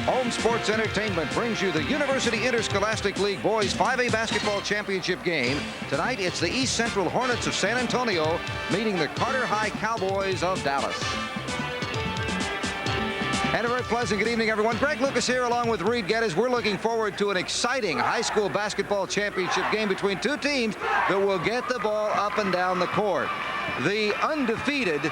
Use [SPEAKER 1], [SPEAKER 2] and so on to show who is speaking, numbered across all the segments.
[SPEAKER 1] Home Sports Entertainment brings you the University Interscholastic League Boys 5A Basketball Championship game. Tonight, it's the East Central Hornets of San Antonio meeting the Carter High Cowboys of Dallas. And a very pleasant good evening, everyone. Greg Lucas here along with Reed Geddes. We're looking forward to an exciting high school basketball championship game between two teams that will get the ball up and down the court. The undefeated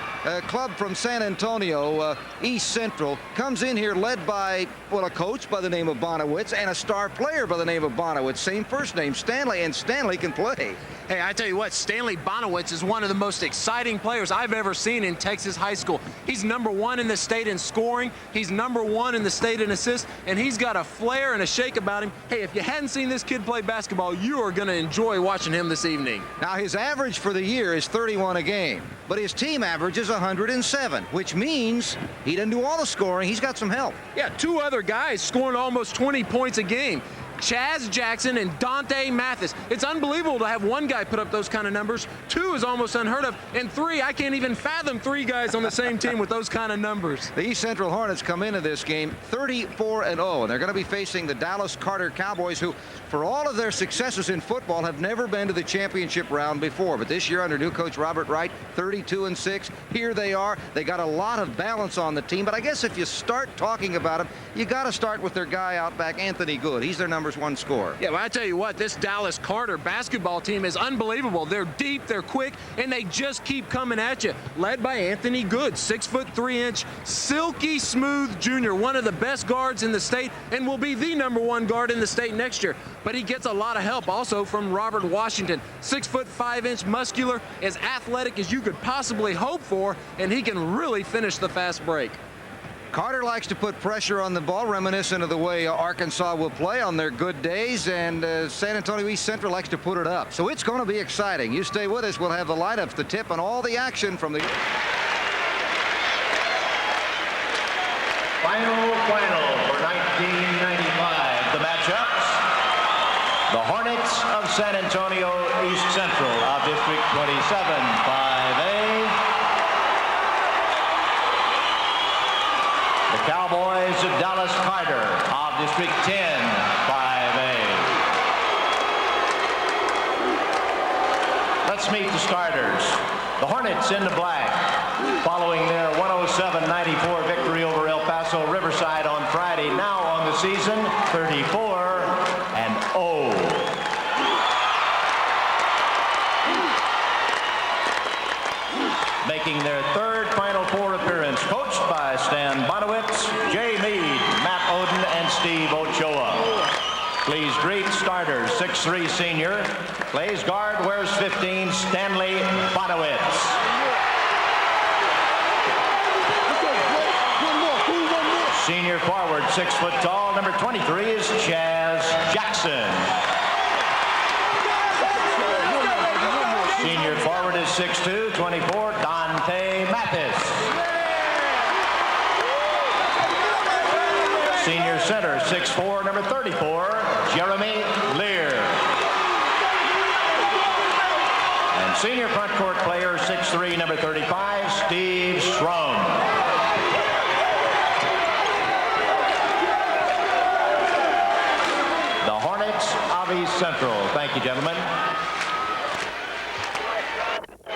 [SPEAKER 1] club from San Antonio, East Central, comes in here led by, well, a coach by the name of Bonewitz and a star player by the name of Bonewitz. Same first name, Stanley, and Stanley can play.
[SPEAKER 2] Hey, I tell you what, Stanley Bonewitz is one of the most exciting players I've ever seen in Texas high school. He's #1 in the state in scoring. He's #1 in the state in assists, and he's got a flair and a shake about him. Hey, if you hadn't seen this kid play basketball, you are going to enjoy watching him this evening.
[SPEAKER 1] Now, his average for the year is 31 a game, but his team average is 107, which means he doesn't do all the scoring. He's got some help.
[SPEAKER 2] Yeah, two other guys scoring almost 20 points a game. Chaz Jackson and Donte Mathis. It's unbelievable to have one guy put up those kind of numbers. 2 is almost unheard of. And 3, I can't even fathom 3 guys on the same team with those kind of numbers.
[SPEAKER 1] The East Central Hornets come into this game 34-0, and they're going to be facing the Dallas Carter Cowboys, who, for all of their successes in football, have never been to the championship round before. But this year, under new coach Robert Wright, 32-6. Here they are. They got a lot of balance on the team. But I guess if you start talking about them, you got to start with their guy out back, Anthony Good. He's their #1 scorer.
[SPEAKER 2] Yeah, well, I tell you what, this Dallas Carter basketball team is unbelievable. They're deep, they're quick, and they just keep coming at you. Led by Anthony Good, 6'3", silky smooth junior, one of the best guards in the state, and will be the #1 guard in the state next year. But he gets a lot of help also from Robert Washington, 6'5", muscular, as athletic as you could possibly hope for, and he can really finish the fast break.
[SPEAKER 1] Carter likes to put pressure on the ball, reminiscent of the way Arkansas will play on their good days, and San Antonio East Central likes to put it up. So it's going to be exciting. You stay with us. We'll have the lineups, the tip, and all the action from the...
[SPEAKER 3] Final for 1995. The matchups. The Hornets of San Antonio East Central of District 27, 5A. The Cowboys of Dallas Carter of District 10, 5A. Let's meet the starters. The Hornets in the black, following their 107-94 victory over El Paso Riverside on Friday. Now on the season, 34-0. Making their third Final Four appearance, coached by Stan Bonewitz, Jay Mead, Matt Oden, and Steve Ochoa. Please greet starters. 6'3" senior, plays guard, wears 15, Stanley Bonewitz. Senior forward, 6 foot tall, number 23 is Chaz Jackson. Senior forward is 6'2", 24, Donte Mathis. Senior center, 6'4", number 34, Jeremy Lear. And senior front court player, 6'3", number 35, Steve Strom. The Hornets of East Central. Thank you, gentlemen.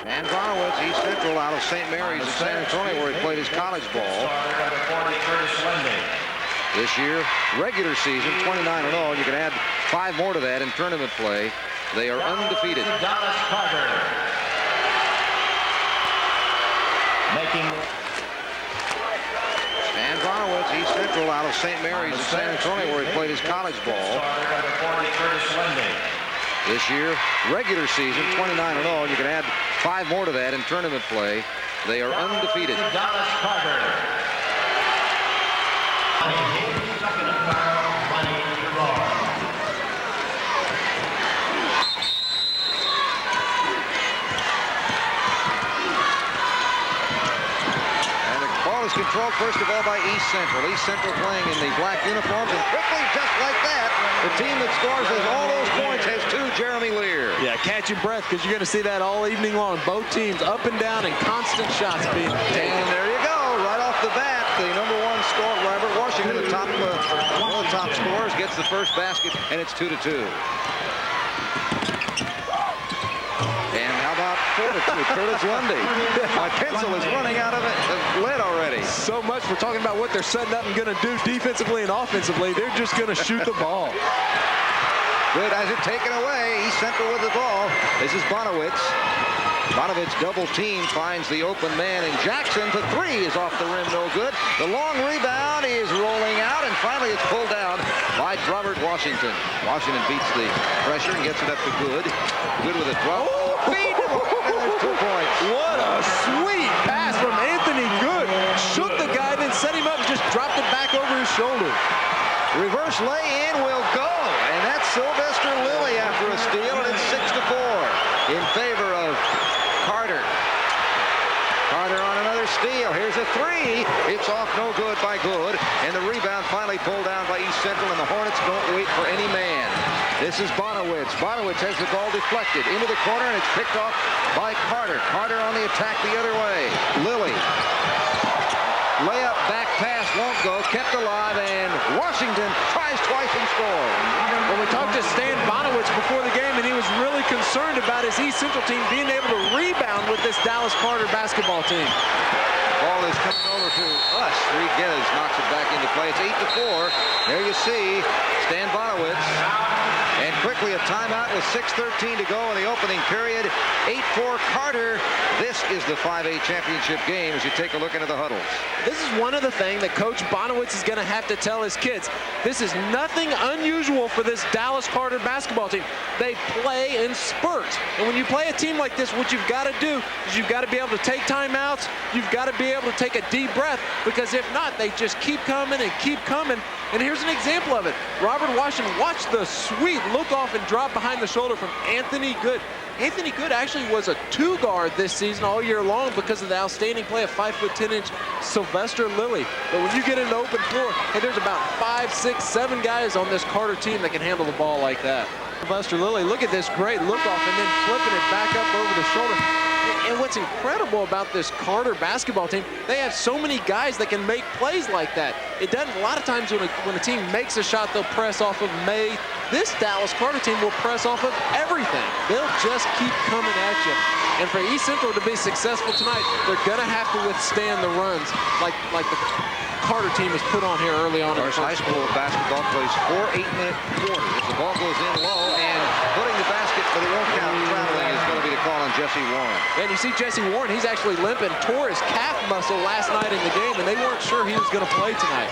[SPEAKER 1] And Bonewitz, East Central, out of St. Mary's in San Antonio, where he played his college ball. This year, regular season, 29-0. You can add 5 more to that in tournament play. They are undefeated.
[SPEAKER 3] Dallas Carter. Making...
[SPEAKER 1] And Bonewitz, East Central, out of St. Mary's in San Antonio, where he played his college ball. This year, regular season, 29-0. You can add 5 more to that in tournament play. They are undefeated.
[SPEAKER 3] Dallas Carter.
[SPEAKER 1] Controlled first of all by East Central. East Central playing in the black uniforms, and quickly, just like that, the team that scores all those points has 2, Jeremy Lear.
[SPEAKER 2] Yeah, catch your breath, because you're going to see that all evening long. Both teams up and down and constant shots being taken.
[SPEAKER 1] And there you go, right off the bat, the #1 scorer, Robert Washington, the top, one of the top scorers, gets the first basket, and it's 2-2. And how about 4-2, Curtis Lundy? My pencil is running out of lead already.
[SPEAKER 2] So much for talking about what they're setting up and going to do defensively and offensively. They're just going to shoot the ball.
[SPEAKER 1] Good, has it taken away. East Central with the ball. This is Bonewitz. Bonewitz double team, finds the open man, and Jackson for three is off the rim, no good. The long rebound is rolling out, and finally it's pulled down by Robert Washington. Washington beats the pressure and gets it up to Good. Good with a 12. Feed him, and there's 2 points.
[SPEAKER 2] What a sweet pass from Anthony Good. Shook the guy, then set him up and just dropped it back over his shoulder.
[SPEAKER 1] Reverse lay-in will go, and that's Sylvester Lilly after a steal, and it's 6-4 in favor of Carter. Carter on another steal. Here's a three. It's off, no good by Good, and the rebound finally pulled down by East Central, and the Hornets don't wait for any man. This is Bonewitz. Bonewitz has the ball deflected into the corner, and it's picked off by Carter. Carter on the attack the other way. Lilly. Layup, back pass, won't go, kept alive, and Washington tries twice and scores.
[SPEAKER 2] Well, we talked to Stan Bonewitz before the game, and he was really concerned about his East Central team being able to rebound with this Dallas Carter basketball team.
[SPEAKER 1] Ball is coming over to us. Reed Geddes knocks it back into play. It's 8-4. There you see Stan Bonewitz. And quickly a timeout with 6:13 to go in the opening period. 8-4 Carter. This is the 5A championship game as you take a look into the huddles.
[SPEAKER 2] This is one of the things that Coach Bonewitz is going to have to tell his kids. This is nothing unusual for this Dallas Carter basketball team. They play in spurts. And when you play a team like this, what you've got to do is you've got to be able to take timeouts. You've got to be able to take a deep breath, because if not, they just keep coming and keep coming. And here's an example of it. Robert Washington, watch the sweet look off and drop behind the shoulder from Anthony Good. Anthony Good actually was a 2-guard this season all year long because of the outstanding play of 5'10" Sylvester Lilly. But when you get into open floor, hey, there's about 5, 6, 7 guys on this Carter team that can handle the ball like that. Sylvester Lilly, look at this great look off and then flipping it back up over the shoulder. And what's incredible about this Carter basketball team, they have so many guys that can make plays like that. It doesn't, a lot of times when a team makes a shot, they'll press off of May. This Dallas Carter team will press off of everything. They'll just keep coming at you. And for East Central to be successful tonight, they're going to have to withstand the runs like the Carter team has put on here early on.
[SPEAKER 1] Of course, high school basketball plays 4 8-minute quarters. If the ball goes in low and putting the basket, but it won't count, traveling is going to be the call on Jesse Warren.
[SPEAKER 2] And you see Jesse Warren, he's actually limping, tore his calf muscle last night in the game, and they weren't sure he was going to play tonight.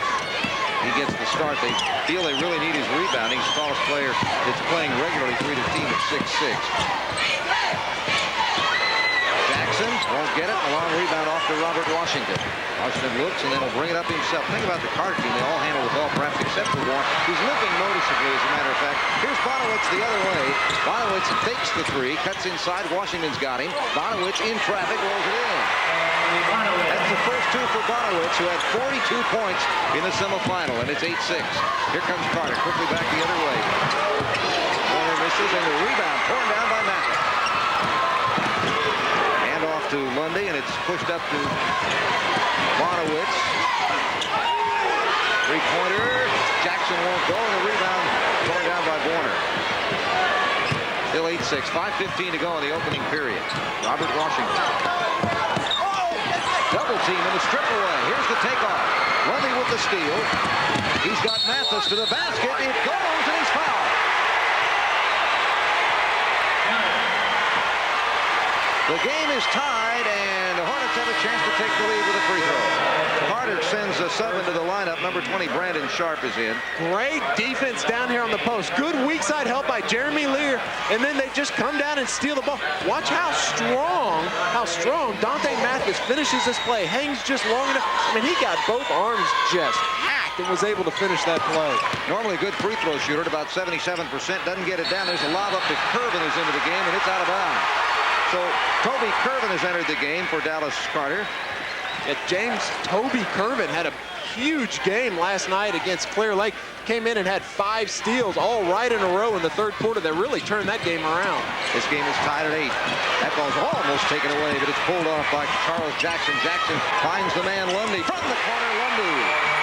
[SPEAKER 1] He gets the start. They feel they really need his rebounding. He's the tallest player that's playing regularly for either team at 6'6". Jackson won't get it. A long rebound off to Robert Washington. Washington looks and then will bring it up himself. Think about the Carter team. They all handle the ball, perhaps except for Warren, who's limping noticeably, as a matter of fact. Here's Bonewitz the other way. Bonewitz fakes the three, cuts inside. Washington's got him. Bonewitz in traffic, rolls it in. That's the first two for Bonewitz, who had 42 points in the semifinal, and it's 8-6. Here comes Carter, quickly back the other way. Warner misses, and the rebound torn down by Mathis. Hand off to Lundy, and it's pushed up to Bonewitz. Three-pointer. Jackson won't go, and the rebound torn down by Warner. Still 8-6. 5:15 to go in the opening period. Robert Washington. Double team in the strip away. Here's the takeoff. Lundy with the steal. He's got Mathis to the basket. It goes, and he's fouled. The game is tied, and the Hornets have a chance to take the lead with a free throw. Carter sends a sub into the lineup. Number 20, Brandon Sharp, is in.
[SPEAKER 2] Great defense down here on the post. Good weak side help by Jeremy Lear, and then they just come down and steal the ball. Watch how strong Donte Mathis finishes this play. Hangs just long enough. I mean, he got both arms just hacked and was able to finish that play.
[SPEAKER 1] Normally a good free throw shooter at about 77%. Doesn't get it down. There's a lob up to Curvin, who's into the game, and it's out of bounds. So Toby Curvin has entered the game for Dallas Carter.
[SPEAKER 2] James Toby Curvin had a huge game last night against Clear Lake. Came in and had 5 steals all right in a row in the third quarter that really turned that game around.
[SPEAKER 1] This game is tied at 8. That ball's almost taken away, but it's pulled off by Charles Jackson. Jackson finds the man Lundy from the corner.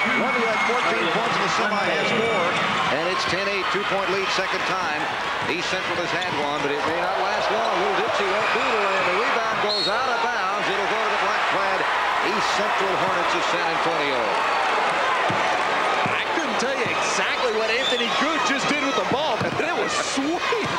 [SPEAKER 1] Lundy had 14 points in the semi, has 4, and it's 10-8, 2-point lead, second time. East Central has had one, but it may not last long. Little Dipsy won't do it, and the rebound goes out of bounds. It'll go to the black-clad East Central Hornets of San Antonio.
[SPEAKER 2] I couldn't tell you exactly what Anthony Good just did with the ball, but it was sweet.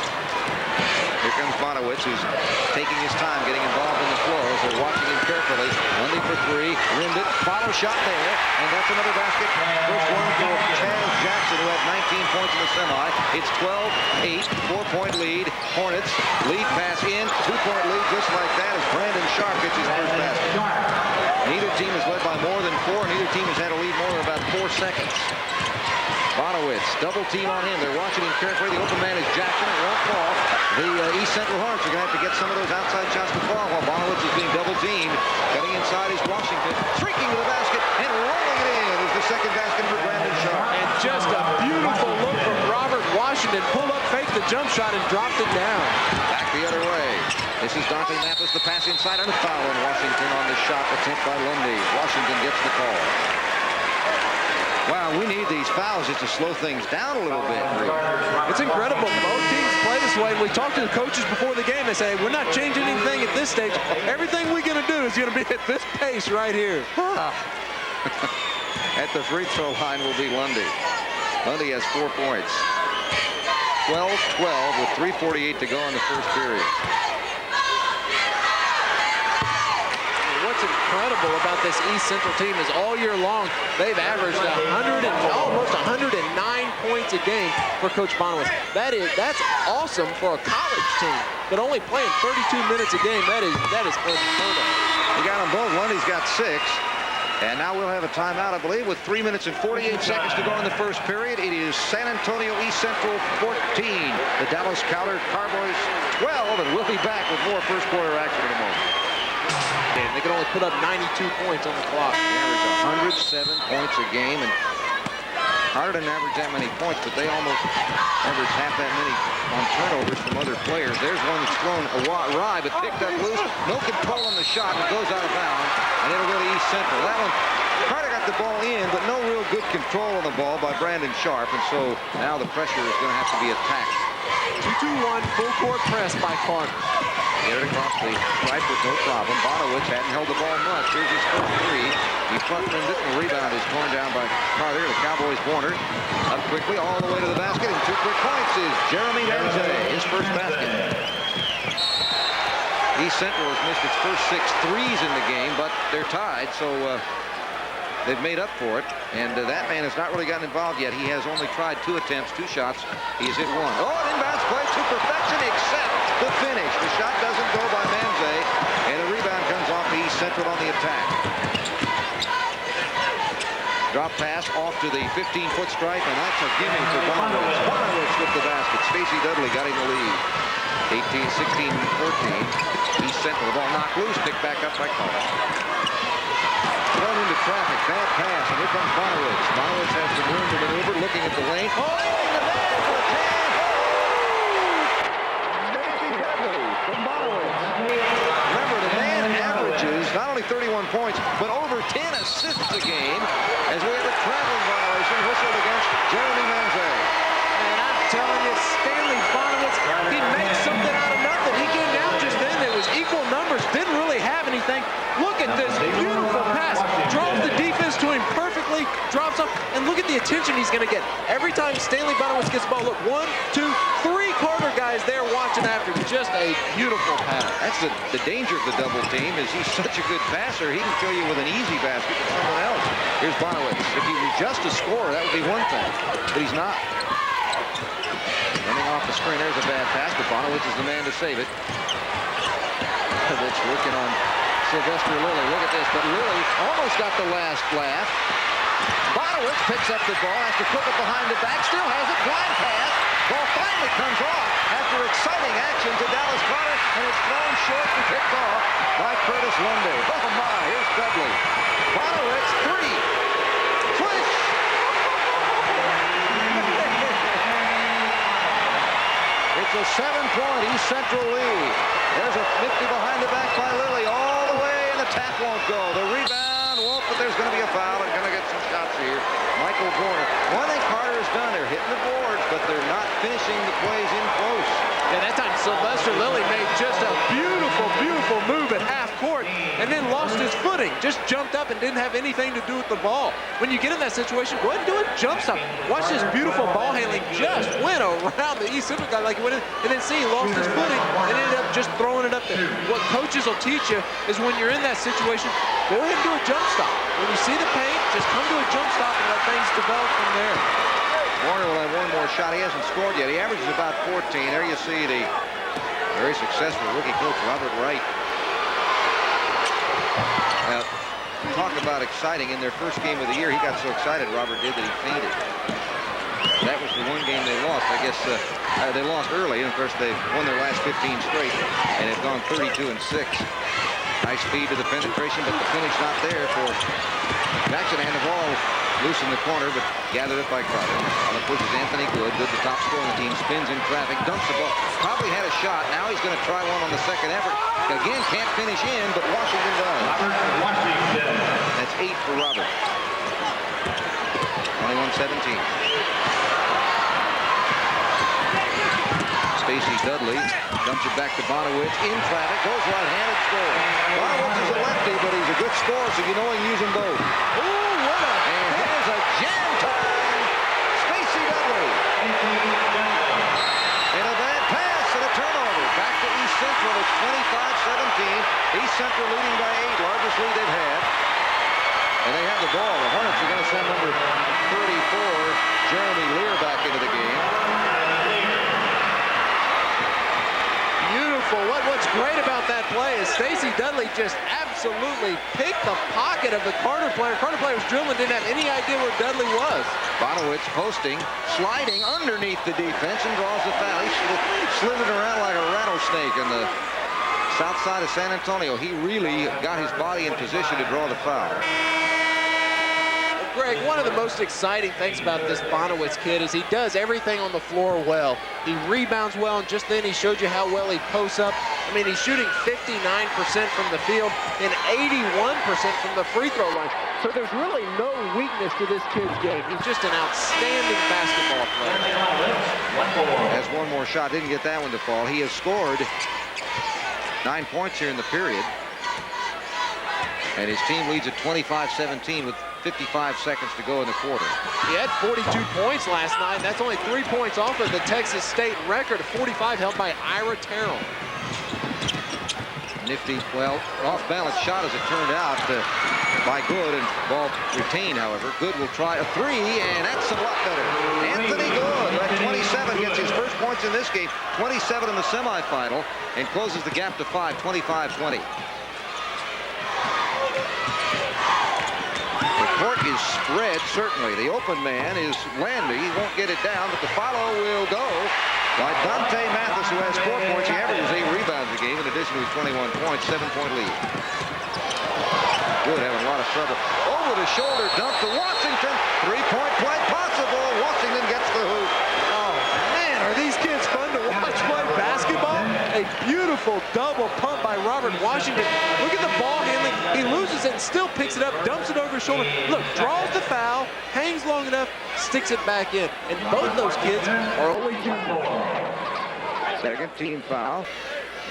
[SPEAKER 1] Here comes Bonewitz, who's taking his time getting involved in the flow, as they're watching him carefully. Lundy for 3, rimmed it, follow shot there, and that's another basket. First one for Charles Jackson, who had 19 points in the semi. It's 12-8, 4-point lead. Hornets lead pass in, 2-point lead just like that as Brandon Sharp gets his first basket. Neither team has led by more than 4. Neither team has had a lead more than about 4 seconds. Bonewitz, double team on him. They're watching him carefully. The open man is Jackson. It won't fall. The East Central Hornets are going to have to get some of those outside shots to fall while Bonewitz is being double teamed. Cutting inside is Washington. Streaking to the basket and rolling it in is the second basket for Brandon Sharp.
[SPEAKER 2] And just a beautiful look from Robert Washington. Pulled up, faked the jump shot, and dropped it down.
[SPEAKER 1] Back the other way. This is Donte Mathis, the pass inside, and a foul on Washington on the shot attempt by Lundy. Washington gets the call. Wow, we need these fouls just to slow things down a little bit.
[SPEAKER 2] It's incredible. Both teams play this way. We talked to the coaches before the game. They say, we're not changing anything at this stage. Everything we're going to do is going to be at this pace right here.
[SPEAKER 1] At the free throw line will be Lundy. Lundy has 4 points. 12-12 with 3:48 to go in the first period.
[SPEAKER 2] What's incredible about this East Central team is all year long they've averaged almost 109 points a game for Coach Bonewitz. That's awesome for a college team, but only playing 32 minutes a game. That is unheard of.
[SPEAKER 1] You got them both. Lundy's got 6. And now we'll have a timeout, I believe, with 3 minutes and 48 seconds to go in the first period. It is San Antonio East Central 14. The Dallas Cowboys 12, and we'll be back with more first quarter action in a moment.
[SPEAKER 2] And they can only put up 92 points on the clock.
[SPEAKER 1] They average 107 points a game, and Harder didn't average that many points, but they almost average half that many on turnovers from other players. There's one that's thrown awry, but picked up loose. No control on the shot, and it goes out of bounds, and it'll go to East Central. That one, Carter got the ball in, but no real good control on the ball by Brandon Sharp, and so now the pressure is going to have to be attacked.
[SPEAKER 2] 2-2-1 full court press by Carter.
[SPEAKER 1] Get it across the stripe with no problem. Bonewitz hadn't held the ball much. Here's his first 3. He front-rimmed it, and the rebound is torn down by Carter. The Cowboys Warner up quickly all the way to the basket, and 2 quick points is Jeremy Menze, his first basket. East Central has missed its first 6 threes in the game, but they're tied, so they've made up for it. And that man has not really gotten involved yet. He has only tried 2 attempts, 2 shots. He has hit 1. Oh, an inbounds play to perfection, except the finish. The shot doesn't go by Menze, and the rebound comes off to East Central on the attack. Drop pass off to the 15-foot stripe, and that's a gimme for Bonewitz. Bonewitz with the basket. Stacey Dudley got him the lead. 16-14. East Central, the ball knocked loose, picked back up by Carter. Thrown into traffic, bad pass, and here comes Bonewitz. Bonewitz has some room to maneuver, looking at the lane. Oh, the man for 10. Stacey Dudley from Bonewitz. Remember, the man averages not only 31 points, but over 10 assists a game, as we have a traveling violation whistled against Jeremy Menze.
[SPEAKER 2] And I'm telling you, Stanley Bonewitz, he makes something out of nothing. He came down just then. It was equal numbers. Didn't really have anything. Look at this beautiful pass. Draws the defense to him perfectly. Drops up. And look at the attention he's going to get. Every time Stanley Bonewitz gets the ball, look, 1, 2, 3 Carter guys there watching after him. Just a beautiful pass.
[SPEAKER 1] That's the danger of the double team, is he's such a good passer. He can kill you with an easy basket to someone else. Here's Bonewitz. If he was just a scorer, that would be one thing. But he's not. Running off the screen, there's a bad pass, but Bonewitz is the man to save it. Bonewitz working on Sylvester Lilly. Look at this, but Lilly almost got the last laugh. Bonewitz picks up the ball, has to cook it behind the back, still has it, blind pass. Ball finally comes off after exciting action to Dallas Carter, and it's thrown short and picked off by Curtis Lundy. Oh my, here's Dudley. Bonewitz 3. Swish! It's a 7-point East Central lead. There's a nifty behind the back by Lilly all the way, and the tap won't go. The rebound won't, but there's going to be a foul and going to get some shots here. Michael Warner. One thing Carter has done, they're hitting the boards, but they're not finishing the plays in close.
[SPEAKER 2] And that time Sylvester Lilly made just a beautiful, beautiful move at half court and then lost his footing. Just jumped up and didn't have anything to do with the ball. When you get in that situation, go ahead and do a jump stop. Watch this beautiful ball handling. Just went around the East Central guy like he went in. And then see, he lost his footing and ended up just throwing it up there. What coaches will teach you is when you're in that situation, go ahead and do a jump stop. When you see the paint, just come to a jump stop and let things develop from there.
[SPEAKER 1] Warner will have one more shot. He hasn't scored yet. He averages about 14. There you see the very successful rookie coach, Robert Wright. Now, talk about exciting. In their first game of the year, he got so excited, Robert did, that he fainted. That was the one game they lost. I guess they lost early, and of course they won their last 15 straight and have gone 32-6. High speed to the penetration, but the finish not there for Jackson. And the ball loose in the corner, but gathered up by Carter. On the push is Anthony Good. Good, the top scorer on the team. Spins in traffic, dumps the ball. Probably had a shot. Now he's going to try one on the second effort. Again, can't finish in, but Washington does. That's 8 for Robert. 21-17. Stacey Dudley dumps it back to Bonewitz in traffic, goes right-handed, scores. Bonewitz is a lefty, but he's a good scorer, so you know he can use them both. Ooh, what a... And here's a jam time. Stacey Dudley. And a bad pass and a turnover. Back to East Central. It's 25-17. East Central leading by 8, largest lead they've had. And they have the ball. The Hornets are going to send number 34, Jeremy Lear, back into the game.
[SPEAKER 2] Beautiful. What's great about that play is Stacey Dudley just absolutely picked the pocket of the Carter player. Carter player was dribbling, didn't have any idea where Dudley was.
[SPEAKER 1] Bonewitz posting, sliding underneath the defense and draws the foul. He slithered around like a rattlesnake in the south side of San Antonio. He really got his body in position to draw the foul.
[SPEAKER 2] Greg, one of the most exciting things about this Bonewitz kid is he does everything on the floor well. He rebounds well, and just then he showed you how well he posts up. I mean, he's shooting 59% from the field and 81% from the free throw line. So there's really no weakness to this kid's game. He's just an outstanding basketball player.
[SPEAKER 1] Has one more shot, didn't get that one to fall. He has scored 9 points here in the period. And his team leads at 25-17 with 55 seconds to go in the quarter.
[SPEAKER 2] He had 42 points last night. That's only 3 points off of the Texas State record of 45 held by Ira Terrell.
[SPEAKER 1] Nifty, well, off-balance shot as it turned out by Good, and ball retained, however. Good will try a 3, and that's a lot better. Anthony Good at 27 gets his first points in this game, 27 in the semifinal, and closes the gap to 5, 25-20. Court is spread, certainly. The open man is Landy. He won't get it down, but the follow will go by Donte Mathis, who has 4 points. He averages 8 rebounds a game in addition to his 21 points, 7-point lead. Good, having a lot of trouble. Over the shoulder dump to Washington. 3-point play possible. Washington gets the hoop.
[SPEAKER 2] Oh, man, are these kids fun to watch play basketball? A beautiful double pump by Robert Washington. Look at the ball handling. He loses it and still picks it up, dumps it over his shoulder. Look, draws the foul, hangs long enough, sticks it back in. And both those kids are only 2 points.
[SPEAKER 1] Second team foul.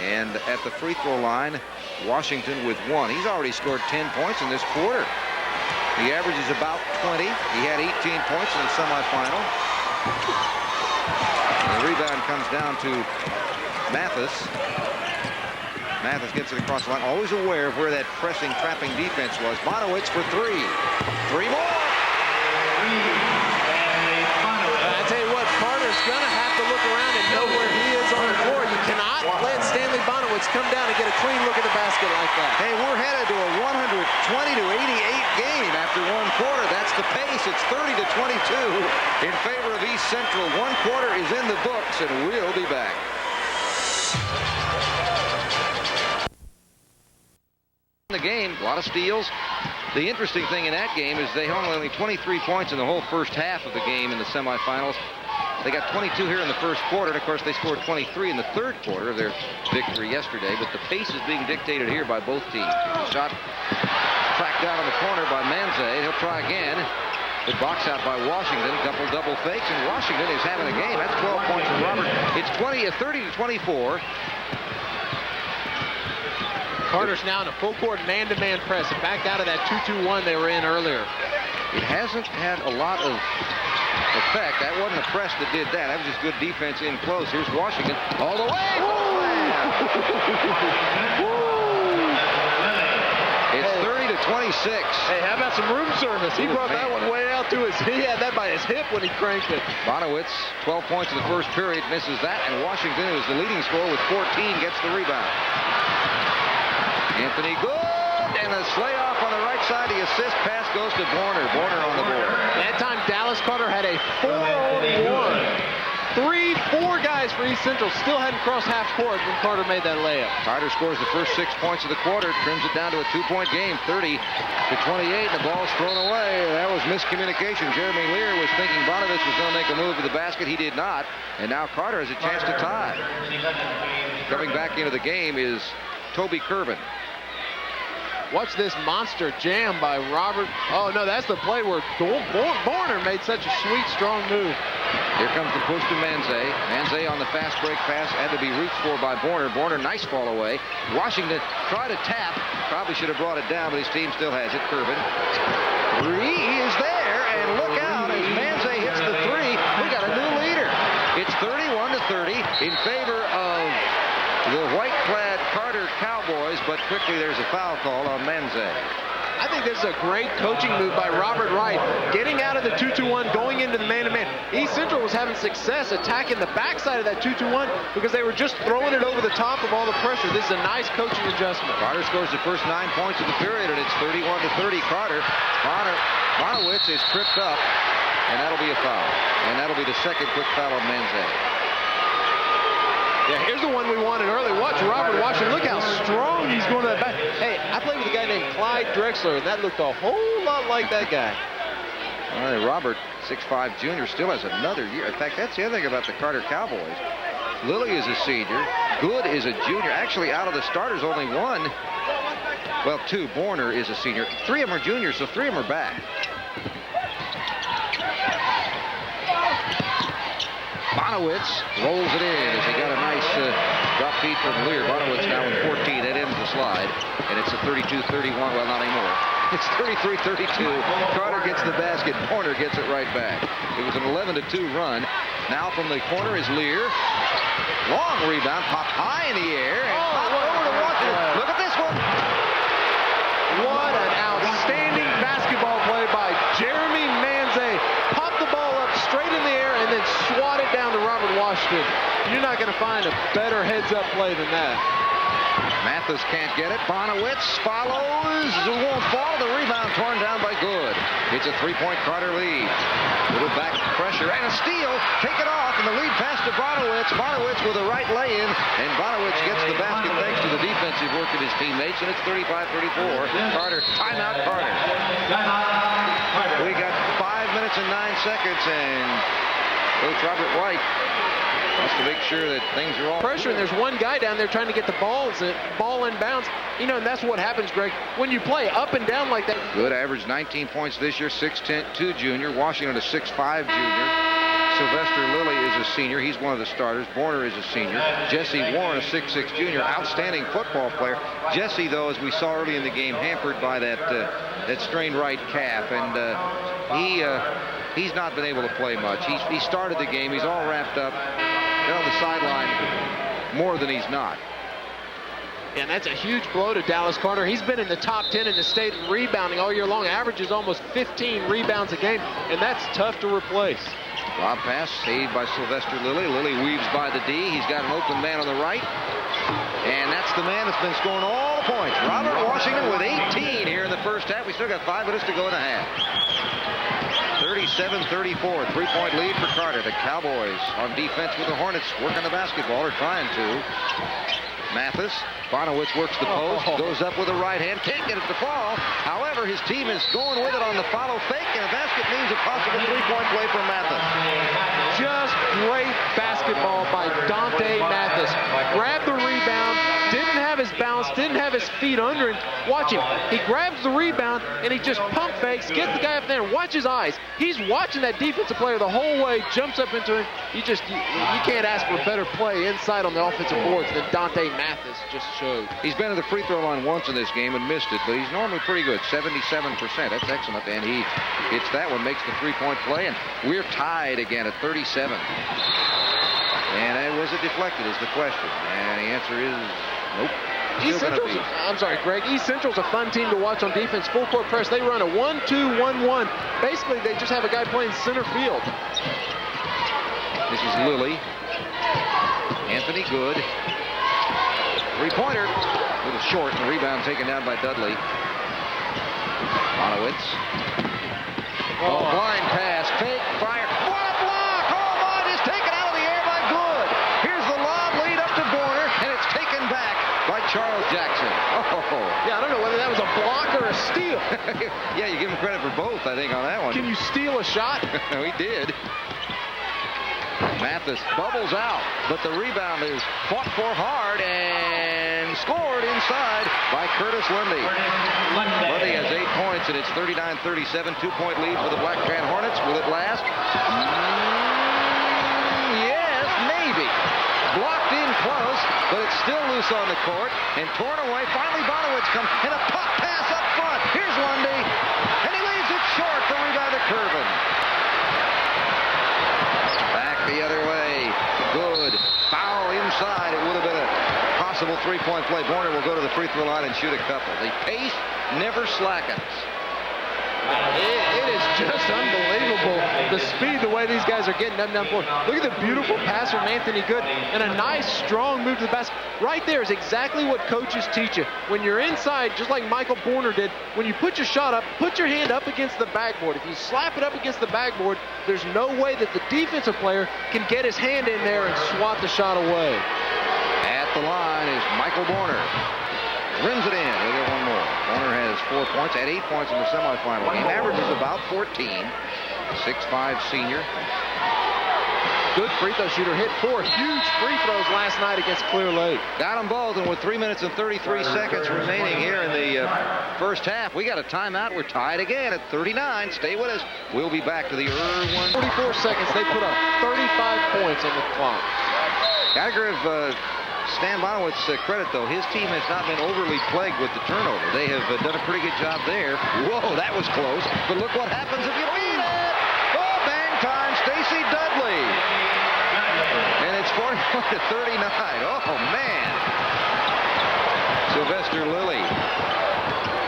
[SPEAKER 1] And at the free throw line, Washington with 1. He's already scored 10 points in this quarter. The average is about 20. He had 18 points in the semifinal. And the rebound comes down to Mathis. Mathis gets it across the line, always aware of where that pressing, trapping defense was. Bonewitz for 3. 3 more.
[SPEAKER 2] I tell you what, Carter's going to have to look around and know where he is on the floor. You cannot let Stanley Bonewitz come down and get a clean look at the basket like that.
[SPEAKER 1] Hey, we're headed to a 120-88 game after 1 quarter. That's the pace. It's 30-22 in favor of East Central. 1 quarter is in the books, and we'll be back. The game, a lot of steals. The interesting thing in that game is they only 23 points in the whole first half of the game in the semifinals. They got 22 here in the first quarter, and of course they scored 23 in the third quarter of their victory yesterday. But the pace is being dictated here by both teams. Shot tracked down in the corner by Manze. He'll try again. Good box out by Washington. Couple double fakes, and Washington is having a game. That's 12 points for Robert. It's 30-24.
[SPEAKER 2] Carter's now in a full court man-to-man press. And back out of that 2-2-1 they were in earlier.
[SPEAKER 1] It hasn't had a lot of effect. That wasn't a press that did that. That was just good defense in close. Here's Washington all the way. It's 30-26.
[SPEAKER 2] Hey, how about some room service? He brought that one way out to his. He had that by his hip when he cranked it.
[SPEAKER 1] Bonewitz, 12 points in the first period, misses that, and Washington, who is the leading scorer with 14, gets the rebound. Anthony Good, and a slay off on the right side. The assist pass goes to Borner. Borner on the board.
[SPEAKER 2] That time Dallas Carter had a 4-on-1. 3-4 guys for East Central still hadn't crossed half court when Carter made that layup.
[SPEAKER 1] Carter scores the first 6 points of the quarter, trims it down to a 2-point game, 30-28, and the ball's thrown away. That was miscommunication. Jeremy Lear was thinking Bonewitz was going to make a move to the basket. He did not, and now Carter has a chance to tie. Coming back into the game is Toby Kervin.
[SPEAKER 2] Watch this monster jam by Robert. Oh, no, that's the play where Borner made such a sweet, strong move.
[SPEAKER 1] Here comes the push to Manze. Manze on the fast break pass had to be reached for by Borner. Borner, nice fall away. Washington tried to tap. Probably should have brought it down, but his team still has it. Kervin. Three is there, and look out as Manze hits the three. We got a new leader. It's 31-30 in favor of the white-clad Carter Cowboys, but quickly there's a foul call on Manze.
[SPEAKER 2] I think this is a great coaching move by Robert Wright. Getting out of the 2-2-1, going into the man-to-man. East Central was having success attacking the backside of that 2-2-1 because they were just throwing it over the top of all the pressure. This is a nice coaching adjustment.
[SPEAKER 1] Carter scores the first 9 points of the period, and it's 31-30. Carter. Bonewitz is tripped up, and that'll be a foul. And that'll be the second quick foul on Manze.
[SPEAKER 2] Yeah, here's the one we wanted earlier. Watch Robert Washington. Look how strong he's going to that back. Hey, I played with a guy named Clyde Drexler, and that looked a whole lot like that guy.
[SPEAKER 1] All right, Robert, 6'5" junior, still has another year. In fact, that's the other thing about the Carter Cowboys. Lilly is a senior. Good is a junior. Actually, out of the starters, only one. Well, two. Borner is a senior. 3 of them are juniors, so 3 of them are back. Bonewitz rolls it in as he got a nice drop feed from Lear. Bonewitz now in 14. That ends the slide. And it's a 32-31. Well, not anymore. It's 33-32. Carter gets the basket. Borner gets it right back. It was an 11-2 run. Now from the corner is Lear. Long rebound. Popped high in the air. And popped over to Washington. Look at this one.
[SPEAKER 2] What an outstanding basketball play by Jeremy Manze. Popped the ball up straight in the air and then swatted down to Robert Washington. You're not going to find a better heads-up play than that.
[SPEAKER 1] Mathis can't get it. Bonewitz follows. Won't fall. The rebound torn down by Good. It's a 3-point Carter lead. Little back pressure and a steal. Take it off, and the lead pass to Bonewitz. Bonewitz with a right lay-in, and Bonewitz gets the basket thanks to the defensive work of his teammates, and it's 35-34. Carter, timeout Carter. We got 5 minutes and 9 seconds, and Coach Robert White wants to make sure that things are all
[SPEAKER 2] pressure, and there's one guy down there trying to get the ball in bounds. You know, and that's what happens, Greg, when you play up and down like that.
[SPEAKER 1] Good, averaged 19 points this year, 6'2" junior. Washington a 6'5" junior. Sylvester Lilly is a senior. He's one of the starters. Borner is a senior. Jesse Warren, a 6'6" junior. Outstanding football player. Jesse, though, as we saw early in the game, hampered by that strained right calf, and he's not been able to play much. He started the game. He's all wrapped up. On the sideline more than he's not.
[SPEAKER 2] And that's a huge blow to Dallas Carter. He's been in the top 10 in the state in rebounding all year long. Averages almost 15 rebounds a game, and that's tough to replace.
[SPEAKER 1] Lob pass saved by Sylvester Lilly. Lilly weaves by the D. He's got an open man on the right. And that's the man that's been scoring all the points. Robert Washington with 18 here in the first half. We still got 5 minutes to go in the half. 37-34, 3-point lead for Carter. The Cowboys on defense with the Hornets working the basketball, or trying to. Mathis. Bonewitz works the post, goes up with a right hand, can't get it to fall. However, his team is going with it on the follow fake, and a basket means a possible three-point play for Mathis.
[SPEAKER 2] Just great basketball by Donte Mathis. Grabbed the rebound, didn't have his bounce, didn't have his feet under him. Watch him. He grabs the rebound, and he just pump fakes, gets the guy up there, and watch his eyes. He's watching that defensive player the whole way, jumps up into him. You can't ask for a better play inside on the offensive boards than Donte Mathis just showed.
[SPEAKER 1] He's been to the free throw line once in this game and missed it, but he's normally pretty good, 77%. That's excellent, and he hits that one, makes the three-point play, and we're tied again at 37. And was it deflected is the question, and the answer is nope.
[SPEAKER 2] East Central's, I'm sorry, Greg. East Central's a fun team to watch on defense. Full court press. They run a 1-2-1-1. Basically, they just have a guy playing center field.
[SPEAKER 1] This is Lilly. Anthony Good. Three-pointer. A little short. And the rebound taken down by Dudley. Bonewitz. Oh, blind pass. Fake. Fire. What a block! Oh, my! It's taken out of the air by Good. Here's the lob lead up to Borner, and it's taken back by Charles Jackson. Oh.
[SPEAKER 2] Yeah, I don't know whether that was a block or a steal.
[SPEAKER 1] Yeah, you give him credit for both, I think, on that one.
[SPEAKER 2] Can you steal a shot?
[SPEAKER 1] He did. Mathis bubbles out, but the rebound is fought for hard and scored inside by Curtis Lundy. Lundy has 8 points, and it's 39-37, 2-point lead for the Black Can Hornets. Will it last? Yes, maybe. Blocked in close, but it's still loose on the court and torn away. Finally, Bonewitz comes in a pop pass up front. Here's Lundy, and he leaves it short. The rebound to Curvin. Back the other way. Good. Foul inside. It would have been a possible three-point play. Borner will go to the free throw line and shoot a couple. The pace never slackens.
[SPEAKER 2] It is just unbelievable, the speed, the way these guys are getting up and down the floor. Look at the beautiful pass from Anthony Good and a nice, strong move to the basket. Right there is exactly what coaches teach you. When you're inside, just like Michael Borner did, when you put your shot up, put your hand up against the backboard. If you slap it up against the backboard, there's no way that the defensive player can get his hand in there and swat the shot away.
[SPEAKER 1] At the line is Michael Borner. Rims it in. We'll get one more. Borner has 4 points, had 8 points in the semifinal game. Average is about 14. 6'5" senior.
[SPEAKER 2] Good free throw shooter. Hit 4 huge free throws last night against Clear Lake.
[SPEAKER 1] Got them both, and with 3 minutes and 33 seconds remaining here in the first half, we got a timeout. We're tied again at 39. Stay with us. We'll be back to the Irwin.
[SPEAKER 2] 44 seconds. They put up 35 points on the clock.
[SPEAKER 1] Gotta give Stan Bonewitz credit, though. His team has not been overly plagued with the turnover. They have done a pretty good job there. Whoa, that was close. But look what happens if you beat it. Oh, bang time, Stacy Dudley. And it's 41-39. Oh, man. Sylvester Lilly.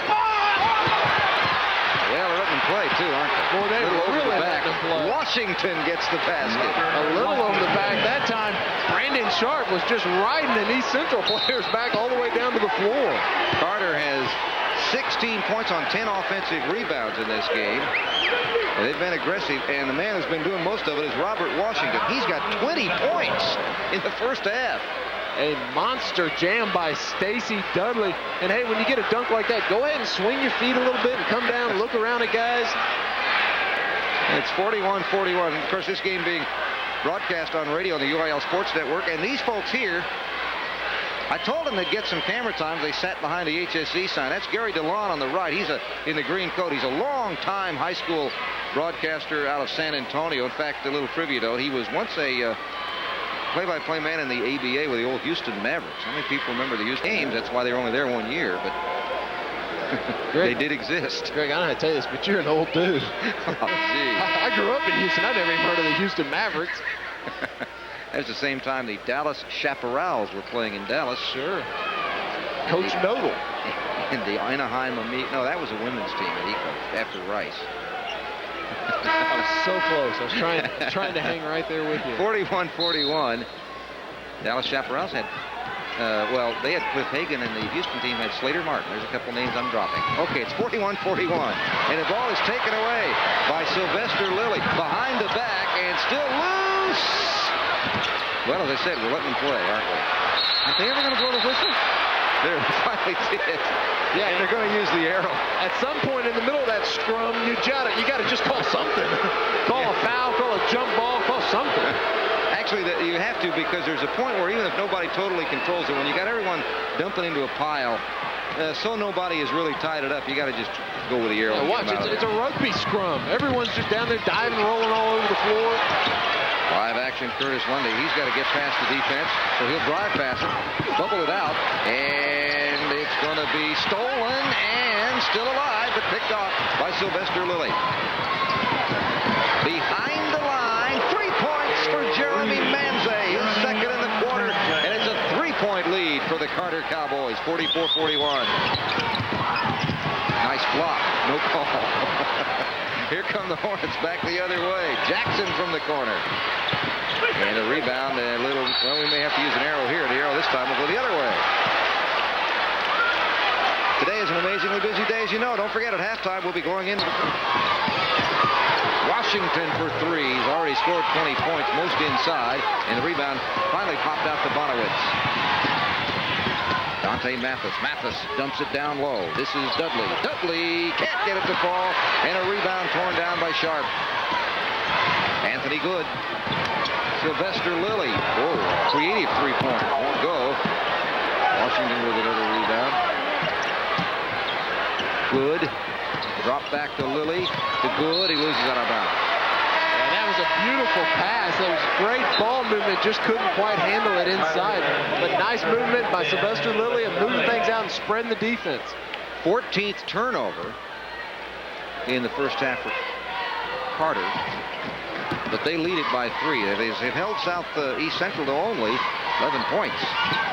[SPEAKER 1] Well, they're up in play, too, aren't they?
[SPEAKER 2] Boy, they were really
[SPEAKER 1] back. Washington gets the basket.
[SPEAKER 2] A little over the back that time. Brandon Sharp was just riding an East Central players back all the way down to the floor.
[SPEAKER 1] Carter has 16 points on 10 offensive rebounds in this game. And they've been aggressive, and the man who's been doing most of it is Robert Washington. He's got 20 points in the first half.
[SPEAKER 2] A monster jam by Stacy Dudley. And hey, when you get a dunk like that, go ahead and swing your feet a little bit and come down and look around at guys.
[SPEAKER 1] And it's 41-41. Of course, this game being broadcast on radio on the UIL Sports Network. And these folks here, I told them they'd get some camera time. They sat behind the HSE sign. That's Gary DeLon on the right. He's in the green coat. He's a long-time high school broadcaster out of San Antonio. In fact, a little trivia, though, he was once a play-by-play man in the ABA with the old Houston Mavericks. How many people remember the Houston games? That's why they were only there 1 year, but Greg, they did exist.
[SPEAKER 2] Greg, I don't know how to tell you this, but you're an old dude.
[SPEAKER 1] Oh, gee.
[SPEAKER 2] I grew up in Houston. I've never even heard of the Houston Mavericks.
[SPEAKER 1] That's the same time the Dallas Chaparrals were playing in Dallas.
[SPEAKER 2] Sure. Coach Nodal.
[SPEAKER 1] And the Anaheim no, that was a women's team that he coached after Rice.
[SPEAKER 2] I was so close. I was trying to hang right there with you.
[SPEAKER 1] 41-41. Dallas Chaparrals had, they had Cliff Hagan, and the Houston team had Slater Martin. There's a couple names I'm dropping. Okay, it's 41-41. And the ball is taken away by Sylvester Lilly. Behind the back and still loose. Well, as I said, we're letting them play, aren't we? Are they ever going to blow the whistle? They finally did.
[SPEAKER 2] Yeah,
[SPEAKER 1] and they're going to use the arrow.
[SPEAKER 2] At some point in the middle of that scrum, you got to just call something. Call a foul, call a jump ball, call something.
[SPEAKER 1] Actually, you have to, because there's a point where even if nobody totally controls it, when you got everyone dumping into a pile, so nobody has really tied it up, you got to just go with the arrow.
[SPEAKER 2] Yeah, watch, it's a rugby scrum. Everyone's just down there diving, rolling all over the floor.
[SPEAKER 1] Live action, Curtis Lundy. He's got to get past the defense, so he'll drive past it, bubble it out, and it's going to be stolen and still alive, but picked off by Sylvester Lilly. Behind the line, 3 points for Jeremy Manze, his second in the quarter, and it's a 3-point lead for the Carter Cowboys, 44-41. Nice block, no call. Here come the Hornets back the other way. Jackson from the corner. And a rebound, and a little, well, we may have to use an arrow here. The arrow this time will go the other way. Today is an amazingly busy day, as you know. Don't forget, at halftime, we'll be going in. Washington for three. He's already scored 20 points, most inside. And the rebound finally popped out to Bonewitz. Donte Mathis. Mathis dumps it down low. This is Dudley. Dudley can't get it to fall. And a rebound torn down by Sharp. Anthony Good. Sylvester Lilly. Oh, creative three-pointer. Won't go. Washington with another rebound. Good. Drop back to Lilly. To Good. He loses out of bounds.
[SPEAKER 2] And that was a beautiful pass. That was great ball movement. Just couldn't quite handle it inside. But nice movement by Sylvester Lilly of moving things out and spreading the defense.
[SPEAKER 1] 14th turnover in the first half for Carter. But they lead it by 3. They've held East Central to only 11 points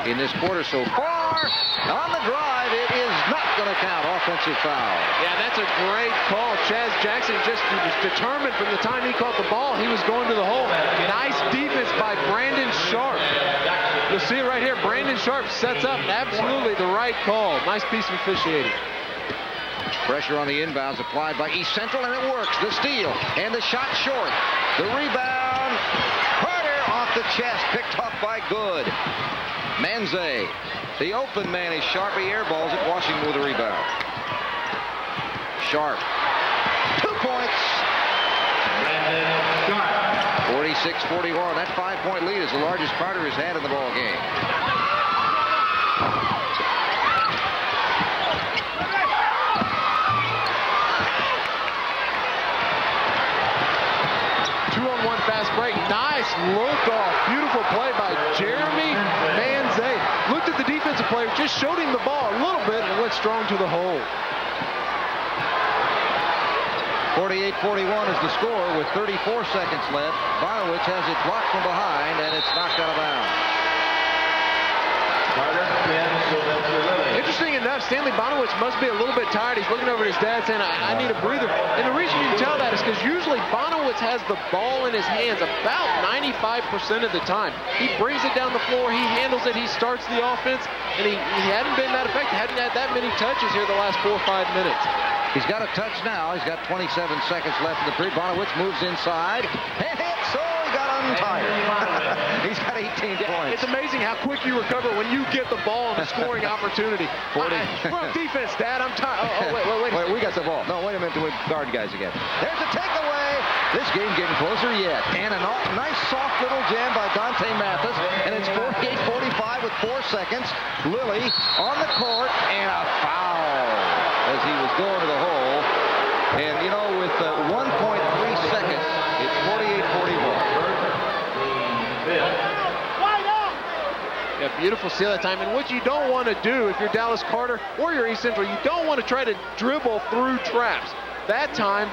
[SPEAKER 1] in this quarter so far. On the drive, it is not going to count. Offensive foul.
[SPEAKER 2] Yeah, that's a great call. Chaz Jackson just was determined from the time he caught the ball. He was going to the hole. Nice defense by Brandon Sharp. You'll see it right here. Brandon Sharp sets up absolutely the right call. Nice piece of officiating.
[SPEAKER 1] Pressure on the inbounds applied by East Central, and it works. The steal and the shot short. The rebound. Carter off the chest, picked off by Good. Manze. The open man is Sharp. He airballs it. Washington with a rebound. Sharp. 2 points. 46-41. That 5-point lead is the largest Carter has had in the ball game.
[SPEAKER 2] Fast break. Nice look off. Beautiful play by Jeremy Manze. Looked at the defensive player, just showed him the ball a little bit and went strong to the hole.
[SPEAKER 1] 48-41 is the score with 34 seconds left. Bonewitz has it blocked from behind, and it's knocked out of bounds.
[SPEAKER 2] Interesting enough, Stanley Bonewitz must be a little bit tired. He's looking over at his dad saying, I need a breather. And the reason you can tell that is because usually Bonewitz has the ball in his hands about 95% of the time. He brings it down the floor, he handles it, he starts the offense, and he hadn't been that effective, hadn't had that many touches here the last 4 or 5 minutes.
[SPEAKER 1] He's got a touch now. He's got 27 seconds left in the period. Bonewitz moves inside and hits. So he got untied. He's got 18 points.
[SPEAKER 2] It's amazing how quick you recover when you get the ball in a scoring opportunity.
[SPEAKER 1] 40.
[SPEAKER 2] From defense, Dad. I'm tired.
[SPEAKER 1] Wait, we got the ball. No, wait a minute. We guard guys again. There's a takeaway. This game getting closer yet. And a nice soft little jam by Donte Mathis. And it's 48-45 with 4 seconds. Lilly on the court and a foul as he was going to the hole. And, you know, with 1.3 seconds, it's 48-41.
[SPEAKER 2] Yeah, beautiful steal that time. And what you don't want to do if you're Dallas Carter or you're East Central, you don't want to try to dribble through traps. That time,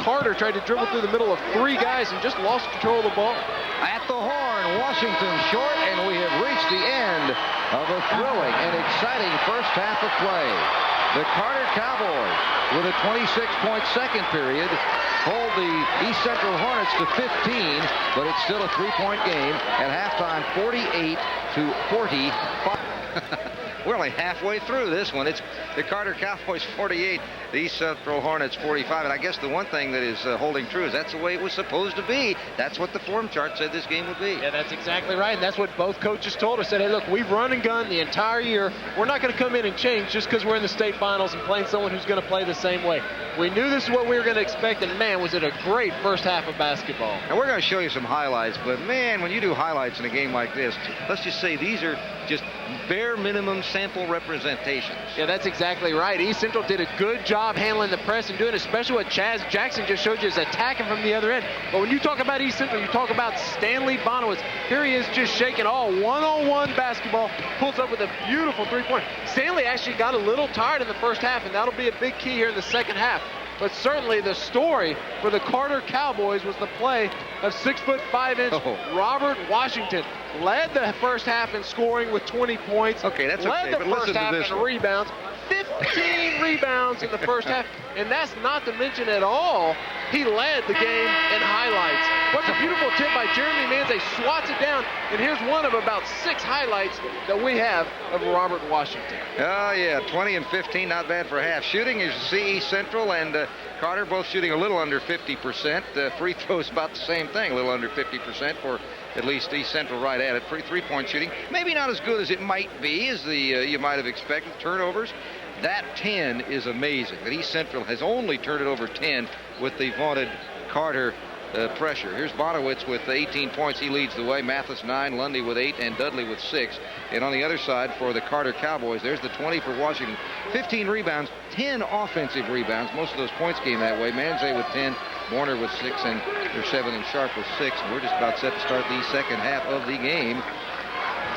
[SPEAKER 2] Carter tried to dribble through the middle of 3 guys and just lost control of the ball.
[SPEAKER 1] At the horn, Washington short, and we have reached the end of a thrilling and exciting first half of play. The Carter Cowboys, with a 26-point second period, hold the East Central Hornets to 15, but it's still a 3-point game. At halftime, 48-45. We're only halfway through this one. It's the Carter Cowboys 48, the East Central Hornets 45. And I guess the one thing that is holding true is that's the way it was supposed to be. That's what the form chart said this game would be.
[SPEAKER 2] Yeah, that's exactly right. And that's what both coaches told us. Said, hey, look, we've run and gun the entire year. We're not going to come in and change just because we're in the state finals and playing someone who's going to play the same way. We knew this is what we were going to expect, and man, was it a great first half of basketball.
[SPEAKER 1] And we're going to show you some highlights, but man, when you do highlights in a game like this, let's just say these are just bare minimum sample representations.
[SPEAKER 2] Yeah, that's exactly right. East Central did a good job handling the press and doing, especially what Chaz Jackson just showed you, is attacking from the other end. But when you talk about East Central, you talk about Stanley Bonewitz. Here he is just shaking all one-on-one basketball, pulls up with a beautiful three-pointer. Stanley actually got a little tired in the first half, and that'll be a big key here in the second half. But certainly the story for the Carter Cowboys was the play of 6'5" Robert Washington. Led the first half in scoring with 20 points.
[SPEAKER 1] Okay, that's
[SPEAKER 2] led
[SPEAKER 1] okay,
[SPEAKER 2] the
[SPEAKER 1] but
[SPEAKER 2] first
[SPEAKER 1] listen
[SPEAKER 2] half
[SPEAKER 1] to this
[SPEAKER 2] in
[SPEAKER 1] one.
[SPEAKER 2] rebounds. 15 rebounds in the first half. And that's not to mention at all, he led the game in highlights. What's a beautiful tip by Jeremy Manze, swats it down, and here's one of about 6 highlights that we have of Robert Washington.
[SPEAKER 1] Oh, yeah, 20 and 15, not bad for half. Shooting, as you see, East Central and Carter both shooting a little under 50%. Free throws about the same thing, a little under 50% for at least East Central right at it. Three-point shooting, maybe not as good as it might be, as you might have expected. Turnovers, that 10 is amazing. That East Central has only turned it over 10 with the vaunted Carter pressure. Here's Bonewitz with 18 points. He leads the way. Mathis 9, Lundy with 8, and Dudley with 6. And on the other side for the Carter Cowboys, there's the 20 for Washington. 15 rebounds, 10 offensive rebounds. Most of those points came that way. Manze with 10, Warner with 6, and there's 7, and Sharp with 6. And we're just about set to start the second half of the game.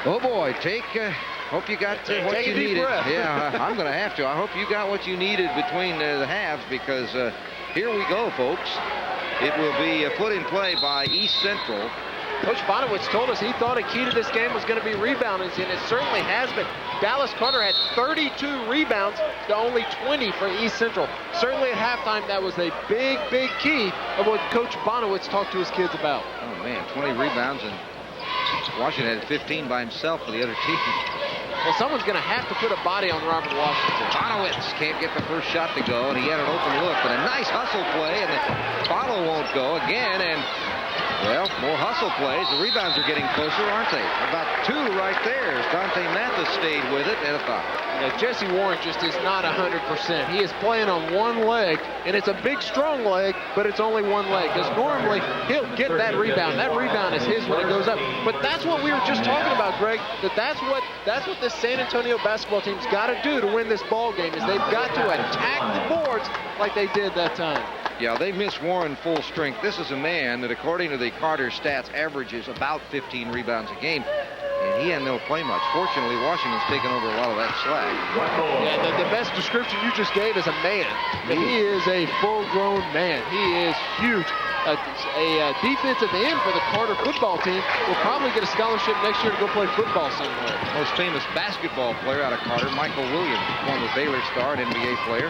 [SPEAKER 1] Oh boy, hope you got what you needed. Yeah, I'm going to have to. I hope you got what you needed between the halves, because here we go, folks. It will be put in play by East Central.
[SPEAKER 2] Coach Bonewitz told us he thought a key to this game was going to be rebounding, and it certainly has been. Dallas Carter had 32 rebounds to only 20 for East Central. Certainly at halftime, that was a big, big key of what Coach Bonewitz talked to his kids about.
[SPEAKER 1] Oh, man, 20 rebounds, and Washington had 15 by himself for the other team.
[SPEAKER 2] Well, someone's going to have to put a body on Robert Washington.
[SPEAKER 1] Bonewitz can't get the first shot to go, and he had an open look, but a nice hustle play, and the follow won't go again, and, well, more hustle plays. The rebounds are getting closer, aren't they? About 2 right there. Donte Mathis stayed with it, and a foul.
[SPEAKER 2] Yeah, Jesse Warren just is not 100%. He is playing on one leg, and it's a big, strong leg, but it's only one leg, because normally he'll get that rebound. That rebound is his when it goes up. But that's what we were just talking about, Greg, that's what the San Antonio basketball team's got to do to win this ball game, is they've got to attack the boards like they did that time.
[SPEAKER 1] Yeah, they missed Warren full strength. This is a man that, according to the Carter stats, averages about 15 rebounds a game. And he hadn't been able to play much. Fortunately, Washington's taken over a lot of that slack.
[SPEAKER 2] Yeah, the best description you just gave is a man. He is a full-grown man. He is huge. A defensive end for the Carter football team will probably get a scholarship next year to go play football somewhere.
[SPEAKER 1] Most famous basketball player out of Carter, Michael Williams, former Baylor star, an NBA player.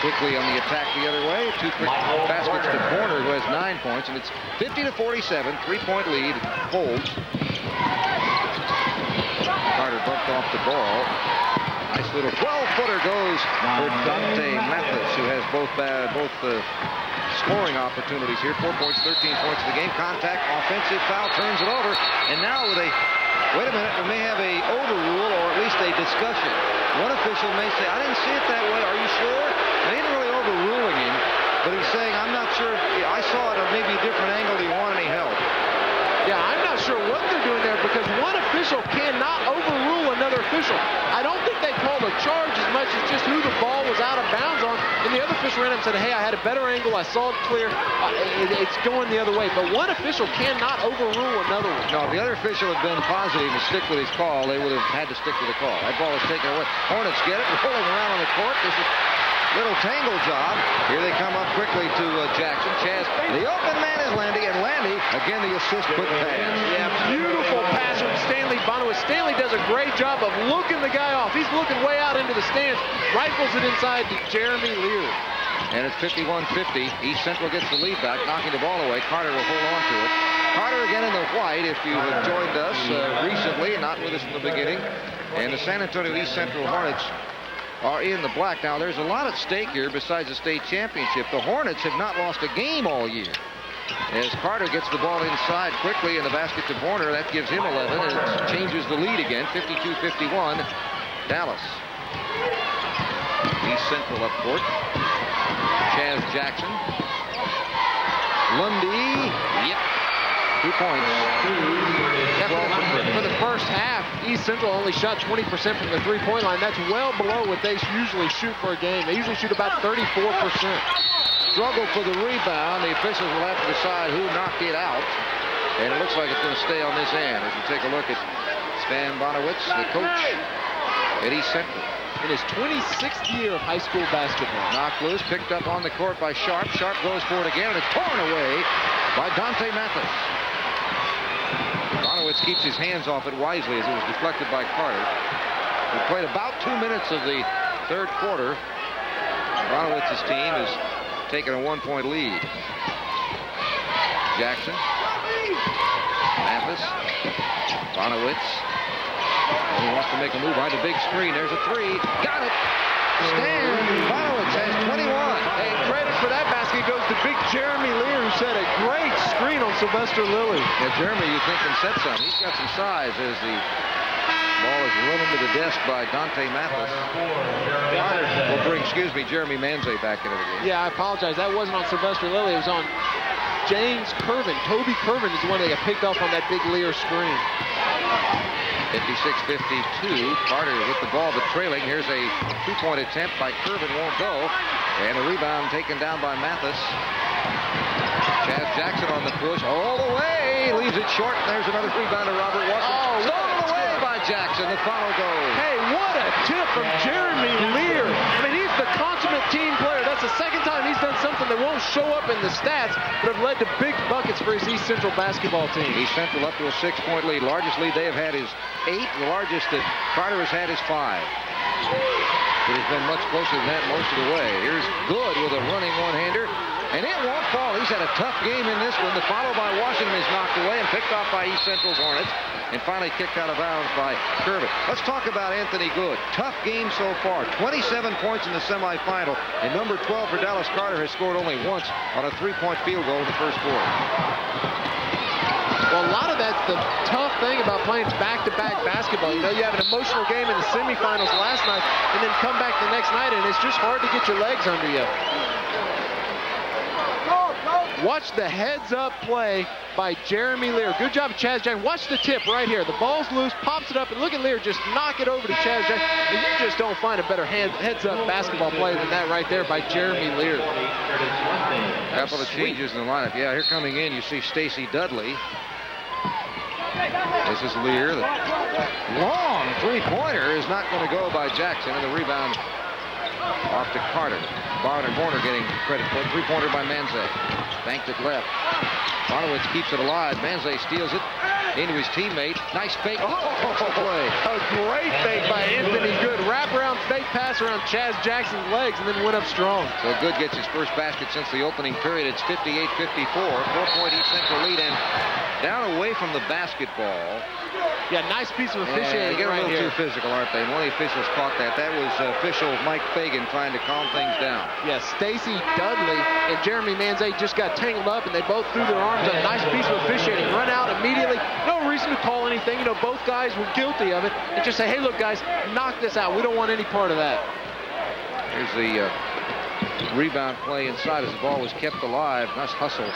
[SPEAKER 1] Quickly on the attack the other way. 2 quick baskets to Warner, who has 9 points, and it's 50-47. 3-point lead. Holds. Carter bumped off the ball. Nice little 12-footer goes for Donte Mathis, who has both scoring opportunities here. 4 points, 13 points in the game. Contact, offensive foul, turns it over. And now with wait a minute, we may have a overrule, or at least a discussion. One official may say, I didn't see it that way. Are you sure? And he isn't really overruling him, but he's saying, I'm not sure. I saw it at maybe a different angle than he wanted, and he held.
[SPEAKER 2] Yeah, I'm not sure what they're doing there, because one official cannot overrule another official. I don't think they called a charge as much as just who the ball was out of bounds on. And the other official ran up and said, hey, I had a better angle. I saw it clear. It's going the other way. But one official cannot overrule another one.
[SPEAKER 1] No, if the other official had been positive to stick with his call, they would have had to stick with the call. That ball is taken away. Hornets get it, rolling around on the court. This is little tangle job. Here they come up quickly to Jackson. Chaz, the open man is Landy, and Landy, again, the assist quick pass.
[SPEAKER 2] Yeah, beautiful pass from Stanley Bonewitz. Stanley does a great job of looking the guy off. He's looking way out into the stands, rifles it inside to Jeremy Lear.
[SPEAKER 1] And it's 51-50. East Central gets the lead back, knocking the ball away. Carter will hold on to it. Carter again in the white, if you have joined us recently, not with us in the beginning. And the San Antonio East Central Hornets are in the black. Now, there's a lot at stake here besides the state championship. The Hornets have not lost a game all year. As Carter gets the ball inside quickly in the basket to Warner, that gives him 11, and it changes the lead again, 52-51, Dallas. East Central up court. Chaz Jackson. Lundy. Yep. 2 points.
[SPEAKER 4] For the first half, East Central only shot 20% from the three-point line. That's well below what they usually shoot for a game. They usually shoot about 34%.
[SPEAKER 1] Struggle for the rebound. The officials will have to decide who knocked it out. And it looks like it's going to stay on this end as we take a look at Stan Bonewitz, the coach at East Central.
[SPEAKER 4] In his 26th year of high school basketball.
[SPEAKER 1] Knocked loose, picked up on the court by Sharp. Sharp goes for it again, and it's torn away by Donte Mathis. Bonewitz keeps his hands off it wisely as it was deflected by Carter. We played about 2 minutes of the third quarter. Bonewitz's team has taken a 1-point lead. Jackson. Mathis. Bonewitz. He wants to make a move behind the big screen. There's a three. Got it. Stan Bonewitz has 21.
[SPEAKER 4] And credit for that basket goes to big Jeremy Lear, who set a great screen on Sylvester Lilly.
[SPEAKER 1] Yeah, Jeremy, you think, can set some. He's got some size as the ball is run into the desk by Donte Mathis. We'll bring, Jeremy Manze back into the game.
[SPEAKER 4] Yeah, I apologize. That wasn't on Sylvester Lilly. It was on James Curvin. Toby Curvin is the one that got picked off on that big Lear screen.
[SPEAKER 1] 56-52. Carter with the ball, but trailing. Here's a two-point attempt by Curvin. Won't go. And a rebound taken down by Mathis. Chaz Jackson on the push. All the way. Leaves it short. There's another rebound to Robert Watson. Stolen away by Jackson. The foul goes.
[SPEAKER 4] Hey, what a tip from Jeremy Lear. I mean, he's the consummate team player. That's the second time he's done something that won't show up in the stats, but have led to big buckets for his East Central basketball team.
[SPEAKER 1] East Central up to a 6-point lead. Largest lead they have had is 8. The largest that Carter has had is 5. It has been much closer than that most of the way. Here's Good with a running one-hander, and it won't fall. He's had a tough game in this one. The follow by Washington is knocked away and picked off by East Central's Hornets, and finally kicked out of bounds by Curvin. Let's talk about Anthony Good. Tough game so far. 27 points in the semifinal, and number 12 for Dallas Carter has scored only once on a 3-point field goal in the first quarter.
[SPEAKER 4] Well, a lot of that's the tough thing about playing back-to-back basketball. You know, you have an emotional game in the semifinals last night and then come back the next night, and it's just hard to get your legs under you. Watch the heads-up play by Jeremy Lear. Good job of Chaz Jackson. Watch the tip right here. The ball's loose, pops it up, and look at Lear just knock it over to Chaz Jackson. And you just don't find a better heads-up basketball play than that right there by Jeremy Lear.
[SPEAKER 1] A couple of changes in the lineup. Yeah, here coming in, you see Stacy Dudley. This is Lear. The long three-pointer is not going to go by Jackson, and the rebound off to Carter. Warner getting credit for it. Three-pointer by Manze. Banked it left. Bonewitz keeps it alive. Manze steals it into his teammate. Nice fake. Play.
[SPEAKER 4] A great fake by Anthony Good. Wraparound fake pass around Chaz Jackson's legs and then went up strong.
[SPEAKER 1] So Good gets his first basket since the opening period. It's 58-54. 4-point East Central lead, and down away from the basketball.
[SPEAKER 4] Yeah, nice piece of officiating
[SPEAKER 1] They get a
[SPEAKER 4] right
[SPEAKER 1] little
[SPEAKER 4] here.
[SPEAKER 1] too physical, aren't they? And one of the officials caught that. That was official Mike Fagan trying to calm things down.
[SPEAKER 4] Yeah, Stacy Dudley and Jeremy Manze just got tangled up, and they both threw their arms up. Nice piece of officiating. Run out immediately. No reason to call anything. You know, both guys were guilty of it. And just say, hey, look, guys, knock this out. We don't want any part of that.
[SPEAKER 1] Here's the rebound play inside as the ball was kept alive. Nice hustle.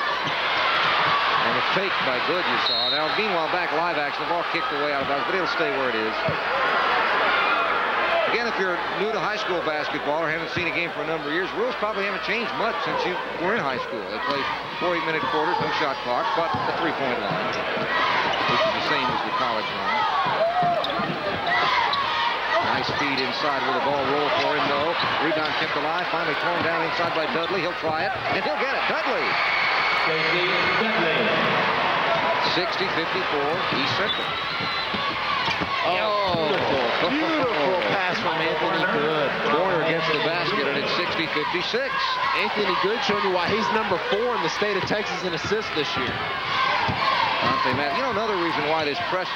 [SPEAKER 1] And a fake by Good, you saw. Now, meanwhile, back live action. The ball kicked away out of bounds, but it'll stay where it is. Again, if you're new to high school basketball or haven't seen a game for a number of years, rules probably haven't changed much since you were in high school. They play 4 8-minute quarters, no shot clock, but the three-point line, which is the same as the college line. Nice feed inside with the ball roll for him, though. Rebound kept alive, finally torn down inside by Dudley. He'll try it, and he'll get it. Dudley! 60-54, East Central.
[SPEAKER 4] Oh, beautiful pass from Anthony Good.
[SPEAKER 1] Warner gets the basket, and it's 60-56.
[SPEAKER 4] Anthony Good showing you why he's number 4 in the state of Texas in assists this year.
[SPEAKER 1] Donte Mathis. You know, another reason why this press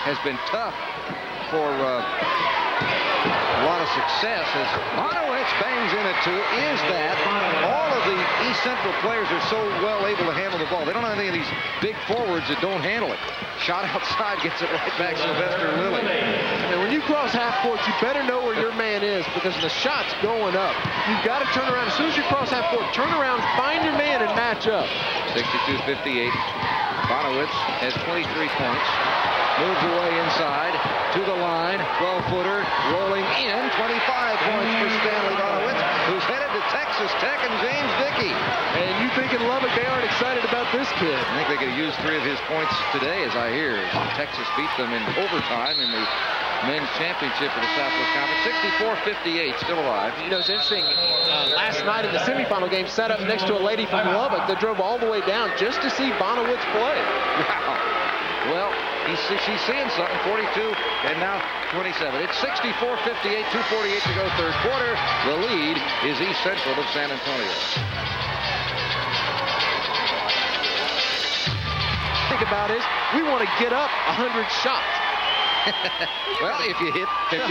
[SPEAKER 1] has been tough for a lot of success is Bonewitz bangs in at 2 is that all of the East Central players are so well able to handle the ball. They don't have any of these big forwards that don't handle it. Shot outside gets it right back Sylvester Lilly.
[SPEAKER 4] And when you cross half court, you better know where your man is because the shot's going up. You've got to turn around. As soon as you cross half court, turn around, find your man, and match up.
[SPEAKER 1] 62-58. Bonewitz has 23 points. Moves away inside to the line. 12-footer rolling in. 25 points for Stanley Bonewitz, who's headed to Texas Tech and James Dickey.
[SPEAKER 4] And you think in Lubbock they aren't excited about this kid.
[SPEAKER 1] I think they could use 3 of his points today, as I hear. Texas beat them in overtime in the men's championship of the Southwest Conference. 64-58, still alive.
[SPEAKER 4] You know, it's interesting. Last night in the semifinal game, sat up next to a lady from Lubbock that drove all the way down just to see Bonewitz play.
[SPEAKER 1] Wow. Well, she's seeing something. 42 and now 27. It's 64-58, 2:48 to go, third quarter. The lead is East Central of San Antonio.
[SPEAKER 4] Think about it, we want to get up 100 shots.
[SPEAKER 1] Well, if you hit 50%,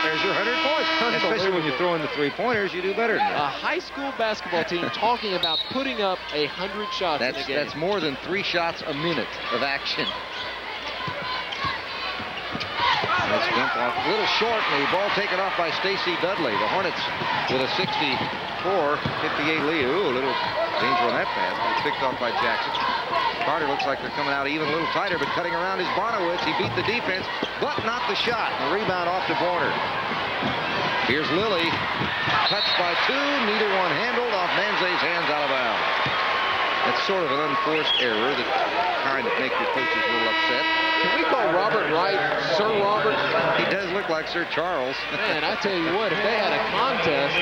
[SPEAKER 1] there's your 100 points. Especially when you throw in the 3-pointers, you do better than that.
[SPEAKER 4] A high school basketball team talking about putting up 100 shots in a game.
[SPEAKER 1] That's more than 3 shots a minute of action. That's jump off. A little short, and the ball taken off by Stacey Dudley. The Hornets with a 64-58 lead. Ooh, a little danger on that pass. It's picked off by Jackson. Carter looks like they're coming out even a little tighter, but cutting around is Bonewitz. He beat the defense, but not the shot. The rebound off to Borner. Here's Lilly. Touched by 2. Neither one handled. Off Manze's hands, out of bounds. That's sort of an unforced error that kind of makes your coaches a little upset.
[SPEAKER 4] Can we call Robert Wright Sir Robert?
[SPEAKER 1] He does look like Sir Charles.
[SPEAKER 4] Man, I tell you what, if they had a contest.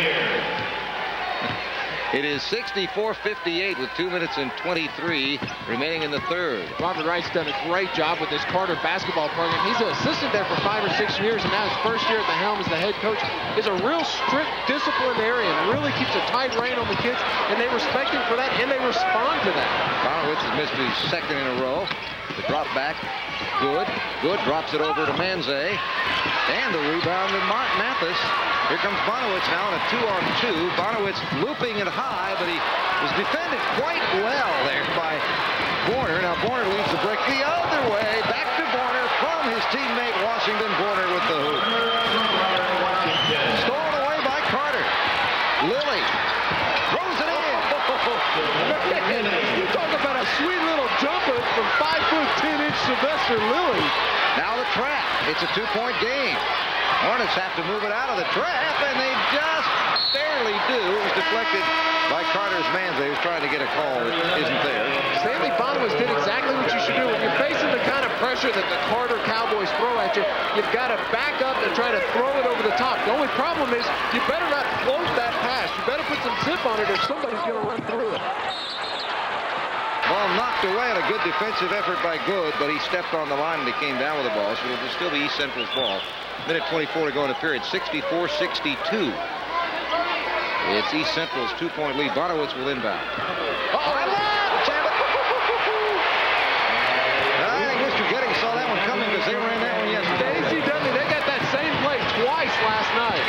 [SPEAKER 1] It is 64-58 with 2 minutes and 23 remaining in the third.
[SPEAKER 4] Robert Wright's done a great job with this Carter basketball program. He's an assistant there for 5 or 6 years, and now his first year at the helm as the head coach. Is a real strict disciplinarian, really keeps a tight rein on the kids, and they respect him for that, and they respond to that.
[SPEAKER 1] Bonewitz has missed his second in a row. The drop back, good. Good, drops it over to Manze. And the rebound to Mathis. Here comes Bonewitz now on a 2-on-2. Bonewitz looping it high, but he was defended quite well there by Borner. Now Borner leads the break the other way. Back to Borner from his teammate Washington. Borner with the hoop. Stolen away by Carter. Lilly throws it in.
[SPEAKER 4] You talk about a sweet little jumper from 5'10" Sylvester Lilly.
[SPEAKER 1] Now the trap. It's a 2-point game. Hornets have to move it out of the trap, and they just barely do. It was deflected by Carter's Manze, who's trying to get a call that isn't there.
[SPEAKER 4] Stanley Bonewitz did exactly what you should do. When you're facing the kind of pressure that the Carter Cowboys throw at you, you've got to back up and try to throw it over the top. The only problem is you better not float that pass. You better put some zip on it or somebody's going to run through it.
[SPEAKER 1] Ball knocked away on a good defensive effort by Good, but he stepped on the line and he came down with the ball, so it'll still be East Central's ball. Minute 24 to go in the period. 64-62. It's East Central's 2-point lead. Bonewitz will inbound. I think Mr. Gettings saw that one coming because they ran that one yesterday.
[SPEAKER 4] Stacey Dudley, they got that same play twice last night.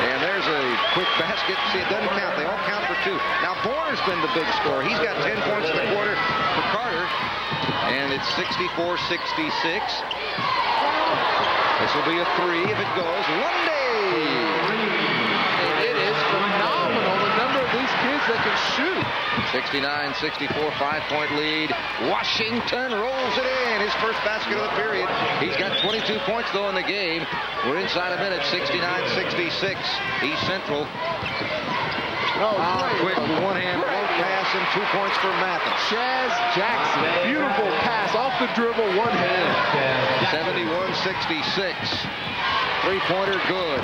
[SPEAKER 1] And there's a quick basket. See, it doesn't count. They all count for 2. Now, Borner's been the big scorer. He's got 10 points in the quarter for Carter. And it's 64-66. This will be a 3 if it goes. One day.
[SPEAKER 4] It is phenomenal, the number of these kids that can shoot.
[SPEAKER 1] 69-64, 5-point lead. Washington rolls it in. His first basket of the period. He's got 22 points, though, in the game. We're inside a minute. 69-66. East Central. Quick one-hand float pass and 2 points for Mathis.
[SPEAKER 4] Chaz Jackson, beautiful pass off the dribble, one hand.
[SPEAKER 1] 71-66. Three-pointer good.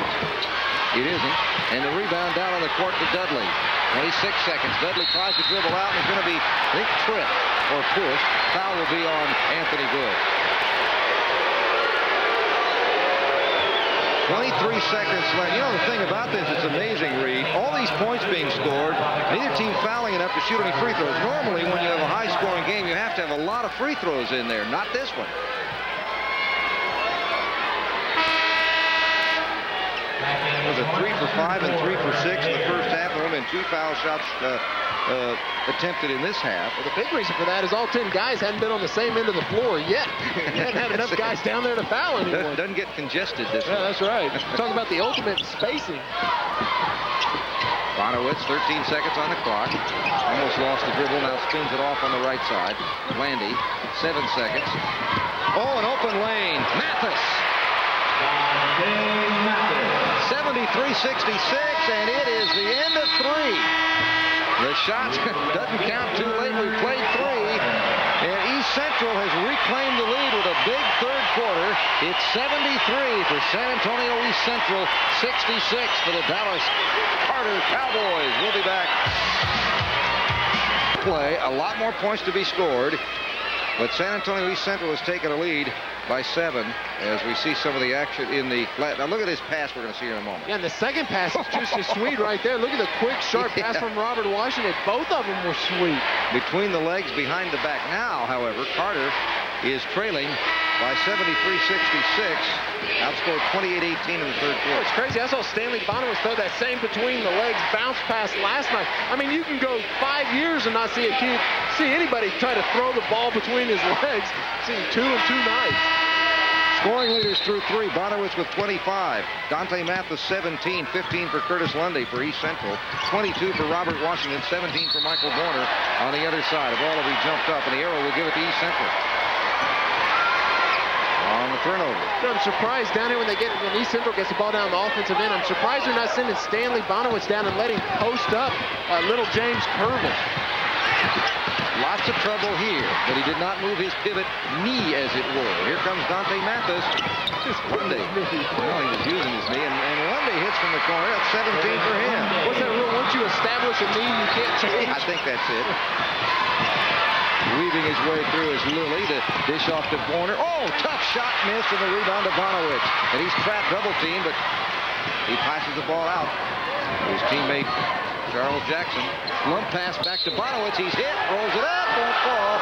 [SPEAKER 1] It isn't. And the rebound down on the court to Dudley. 26 seconds. Dudley tries to dribble out, and it's going to be, I think, tripped or pushed. Foul will be on Anthony Good. 23 seconds left. You know the thing about this, it's amazing, Reed. All these points being scored, neither team fouling enough to shoot any free throws. Normally, when you have a high-scoring game, you have to have free throws in there, not this one. It was a 3 for 5 and 3 for 6 in the first half. There have been 2 foul shots attempted in this half.
[SPEAKER 4] Well, the big reason for that is all 10 guys hadn't been on the same end of the floor yet. You hadn't had enough guys down there to foul anyone.
[SPEAKER 1] Doesn't get congested this way.
[SPEAKER 4] Yeah, that's right. Talking about the ultimate spacing.
[SPEAKER 1] Bonewitz, 13 seconds on the clock. Almost lost the dribble, now spins it off on the right side. Landy, 7 seconds. Oh, an open lane. Mathis. 73-66, and it is the end of 3. The shot doesn't count too late. We played 3, and East Central has reclaimed the lead with a big third quarter. It's 73 for San Antonio East Central, 66 for the Dallas Carter Cowboys. We'll be back. Play, a lot more points to be scored, but San Antonio East Central has taken a lead by 7 as we see some of the action in the flat. Now look at this pass we're going to see in a moment.
[SPEAKER 4] Yeah, and the second pass is just as sweet right there. Look at the quick, sharp pass from Robert Washington. Both of them were sweet.
[SPEAKER 1] Between the legs, behind the back. Now, however, Carter is trailing by 73-66. Outscored 28-18 in the third quarter.
[SPEAKER 4] It's crazy. I saw Stanley Bonewitz throw that same between the legs bounce pass last night. I mean, you can go 5 years and not see anybody try to throw the ball between his legs. Seen 2 and 2 nights.
[SPEAKER 1] Scoring leaders through 3. Bonewitz with 25. Donte Mathis 17. 15 for Curtis Lundy for East Central. 22 for Robert Washington. 17 for Michael Warner on the other side. The ball will be jumped up, and the arrow will give it to East Central. On the turnover.
[SPEAKER 4] I'm surprised down here when East Central gets the ball down the offensive end. I'm surprised they're not sending Stanley Bonewitz down and letting post up little James Kervin.
[SPEAKER 1] Lots of trouble here, but he did not move his pivot knee, as it were. Here comes Donte Mathis. Lundy. Well, he was using his knee, and Lundy hits from the corner. That's 17 for him.
[SPEAKER 4] What's that rule? Once you establish a knee, you can't change.
[SPEAKER 1] I think that's it. Weaving his way through is Lilly. The dish off to Warner. Oh, tough shot missed, and the rebound to Bonewitz. And he's trapped double team, but he passes the ball out. His teammate Charles Jackson. Lump pass back to Bonewitz. He's hit. Rolls it up. Won't fall.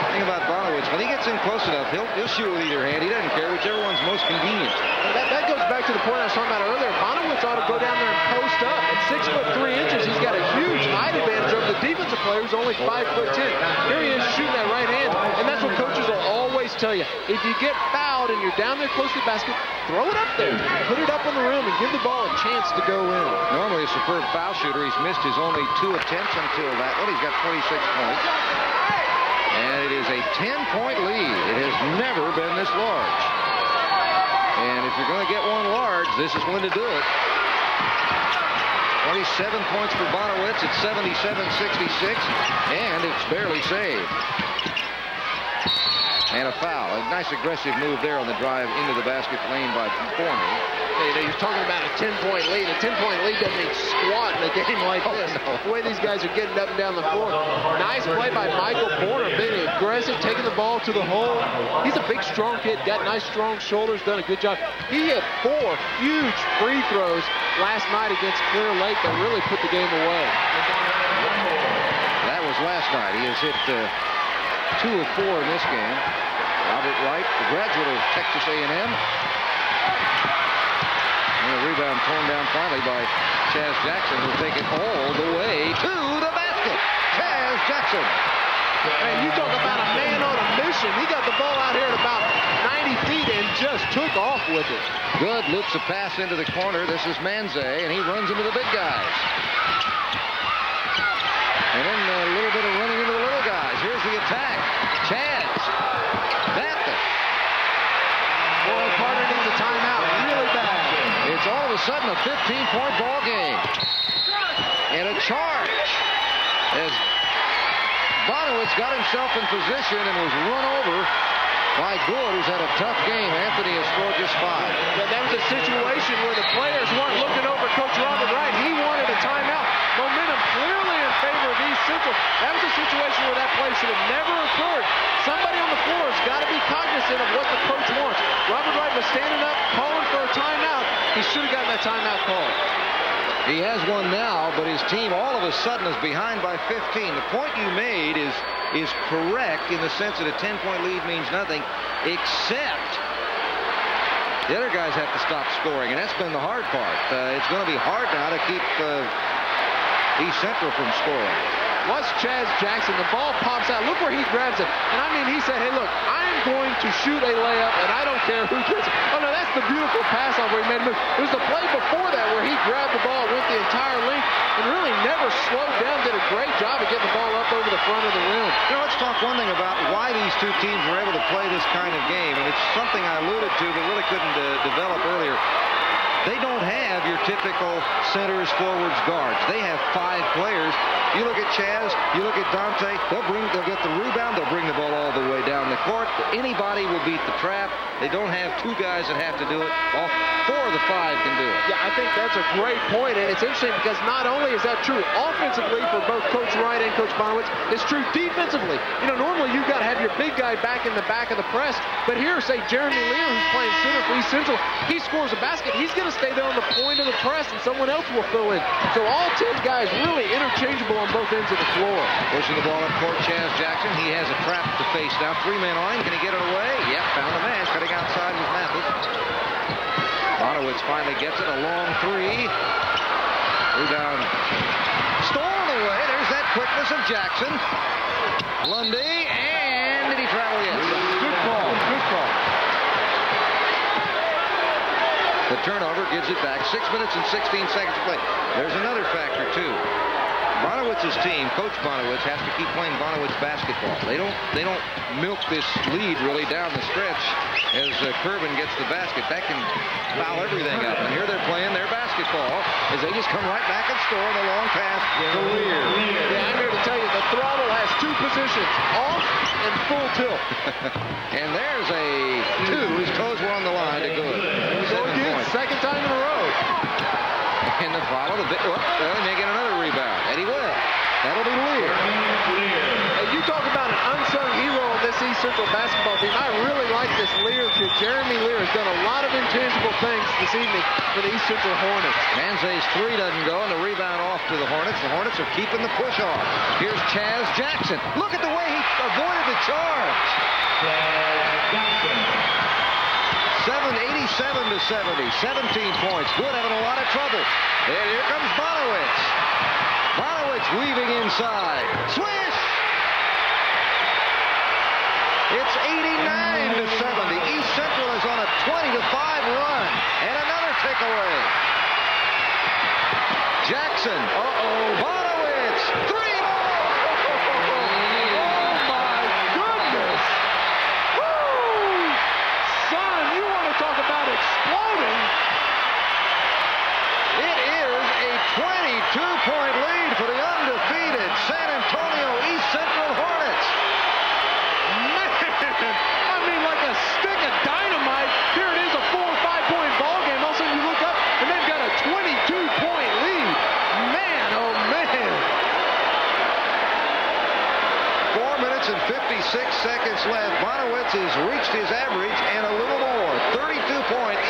[SPEAKER 1] The thing about Bonewitz, when he gets in close enough, he'll shoot with either hand. He doesn't care whichever one's most convenient.
[SPEAKER 4] That goes back to the point I was talking about earlier. Bonewitz ought to go down there and post up. At 6'3". He's got a huge height advantage over the defensive player who's only 5'10". Here he is shooting that right hand, and that's what coaches will always tell you. If you get fouled and you're down there close to the basket, throw it up there. Put it up on the rim and give the ball a chance to go in.
[SPEAKER 1] Normally a superb foul shooter. He's missed his only 2 attempts until that. Well, he's got 26 points. And it is a 10-point lead. It has never been this large. And if you're going to get one large, this is when to do it. 27 points for Bonewitz at 77-66. And it's barely saved. And a foul. A nice aggressive move there on the drive into the basket lane by Forney.
[SPEAKER 4] Hey, you're talking about a 10-point lead. A 10-point lead doesn't mean squat in a game like this.
[SPEAKER 1] No.
[SPEAKER 4] The way these guys are getting up and down the floor. Nice play by Michael Porter, being aggressive, taking the ball to the hole. He's a big, strong kid, got nice, strong shoulders, done a good job. He hit 4 huge free throws last night against Clear Lake that really put the game away.
[SPEAKER 1] That was last night. He has hit 2 of 4 in this game. Robert Wright, the graduate of Texas A&M. And a rebound torn down finally by Chaz Jackson, who'll take it all the way to the basket. Chaz Jackson.
[SPEAKER 4] Man, you talk about a man on a mission. He got the ball out here at about 90 feet and just took off with it.
[SPEAKER 1] Good, loops a pass into the corner. This is Manze, and he runs into the big guys. And then a little bit of running into the little guys. Here's the attack. Chaz. Mathis.
[SPEAKER 4] Boy, Carter needs a timeout really bad.
[SPEAKER 1] It's all of a sudden a 15-point ball game. And a charge as Bonewitz got himself in position and was run over by Good, who's had a tough game. Anthony has scored just 5.
[SPEAKER 4] But that was a situation where the players weren't looking over Coach Robert Wright. He wanted a timeout. Momentum clearly in favor of East Central. That was a situation where that play should have never occurred. Somebody on the floor has got to be cognizant of what the coach wants. Robert Wright was standing up, calling for a timeout. He should have gotten that timeout call.
[SPEAKER 1] He has one now, but his team all of a sudden is behind by 15. The point you made is is correct in the sense that a 10-point lead means nothing, except the other guys have to stop scoring, and that's been the hard part. It's going to be hard now to keep East Central from scoring.
[SPEAKER 4] Watch Chaz Jackson. The ball pops out. Look where he grabs it. And I mean, he said, hey, look, I am going to shoot a layup, and I don't care who gets it. Oh, no, that's the beautiful pass off where he made a move. It was the play before that where he grabbed the ball, went the entire length, and really never slowed down. Did a great job of getting the ball up over the front of the rim.
[SPEAKER 1] You know, let's talk one thing about why these two teams were able to play this kind of game, and it's something I alluded to but really couldn't develop earlier. They don't have your typical centers, forwards, guards. They have 5 players. You look at Chaz, you look at Donte, they'll get the rebound, they'll bring the ball all the way down the court. Anybody will beat the trap. They don't have 2 guys that have to do it. All 4 of the 5 can do it.
[SPEAKER 4] Yeah, I think that's a great point, and it's interesting because not only is that true offensively for both Coach Wright and Coach Bonewitz, it's true defensively. You know, normally you've got to have your big guy back in the back of the press, but here, say, Jeremy Lear, who's playing center for East Central, he scores a basket, he's going to stay there on the point of the press, and someone else will fill in. So all 10 guys really interchangeable on both ends of the floor.
[SPEAKER 1] Pushing the ball up court, Chaz Jackson. He has a trap to face now. 3-man on him. Can he get it away? Yep, found the man. Cutting outside with Mathis. Bonewitz finally gets it. A long 3. Rebound. Stolen away. There's that quickness of Jackson. Lundy, and did he travel yet?
[SPEAKER 4] Good call. Good call.
[SPEAKER 1] The turnover gives it back. 6 minutes and 16 seconds to play. There's another factor, too. Bonewitz's team, Coach Bonewitz, has to keep playing Bonewitz basketball. They don't milk this lead really down the stretch as Kervin gets the basket. That can foul everything up. And here they're playing their basketball as they just come right back and score the long pass to Lear.
[SPEAKER 4] Yeah, I'm here to tell you the throttle has 2 positions, off and full tilt.
[SPEAKER 1] And there's a 2. His toes were on the line to good. 7 points.
[SPEAKER 4] Second time in a row.
[SPEAKER 1] And the follow, they may get another rebound. Eddie will. That'll be Lear.
[SPEAKER 4] Hey, you talk about an unsung hero on this East Central basketball team. I really like this Lear kid. Jeremy Lear has done a lot of intangible things this evening for the East Central Hornets.
[SPEAKER 1] Manze's 3 doesn't go, and the rebound off to the Hornets. The Hornets are keeping the push off. Here's Chaz Jackson. Look at the way he avoided the charge.
[SPEAKER 3] Chaz Jackson.
[SPEAKER 1] 87 to 70. 17 points. Good, having a lot of trouble. Here comes Bonewitz. Bonewitz weaving inside. Swish! It's 89 to 70. East Central is on a 20 to 5 run. And another takeaway. Jackson. Bonewitz. 3 ball.
[SPEAKER 4] Oh my goodness. Woo! Son, you want to talk about exploding.
[SPEAKER 1] It is a 22-point lead for the undefeated San Antonio East Central Hornets.
[SPEAKER 4] Man, I mean, like a stick of dynamite. Here it is, a 4 or 5 point ball game. All of a sudden you look up and they've got a 22-point lead. Man, oh man.
[SPEAKER 1] 4 minutes and 56 seconds left. Bonewitz has reached his average and a little more. 32 points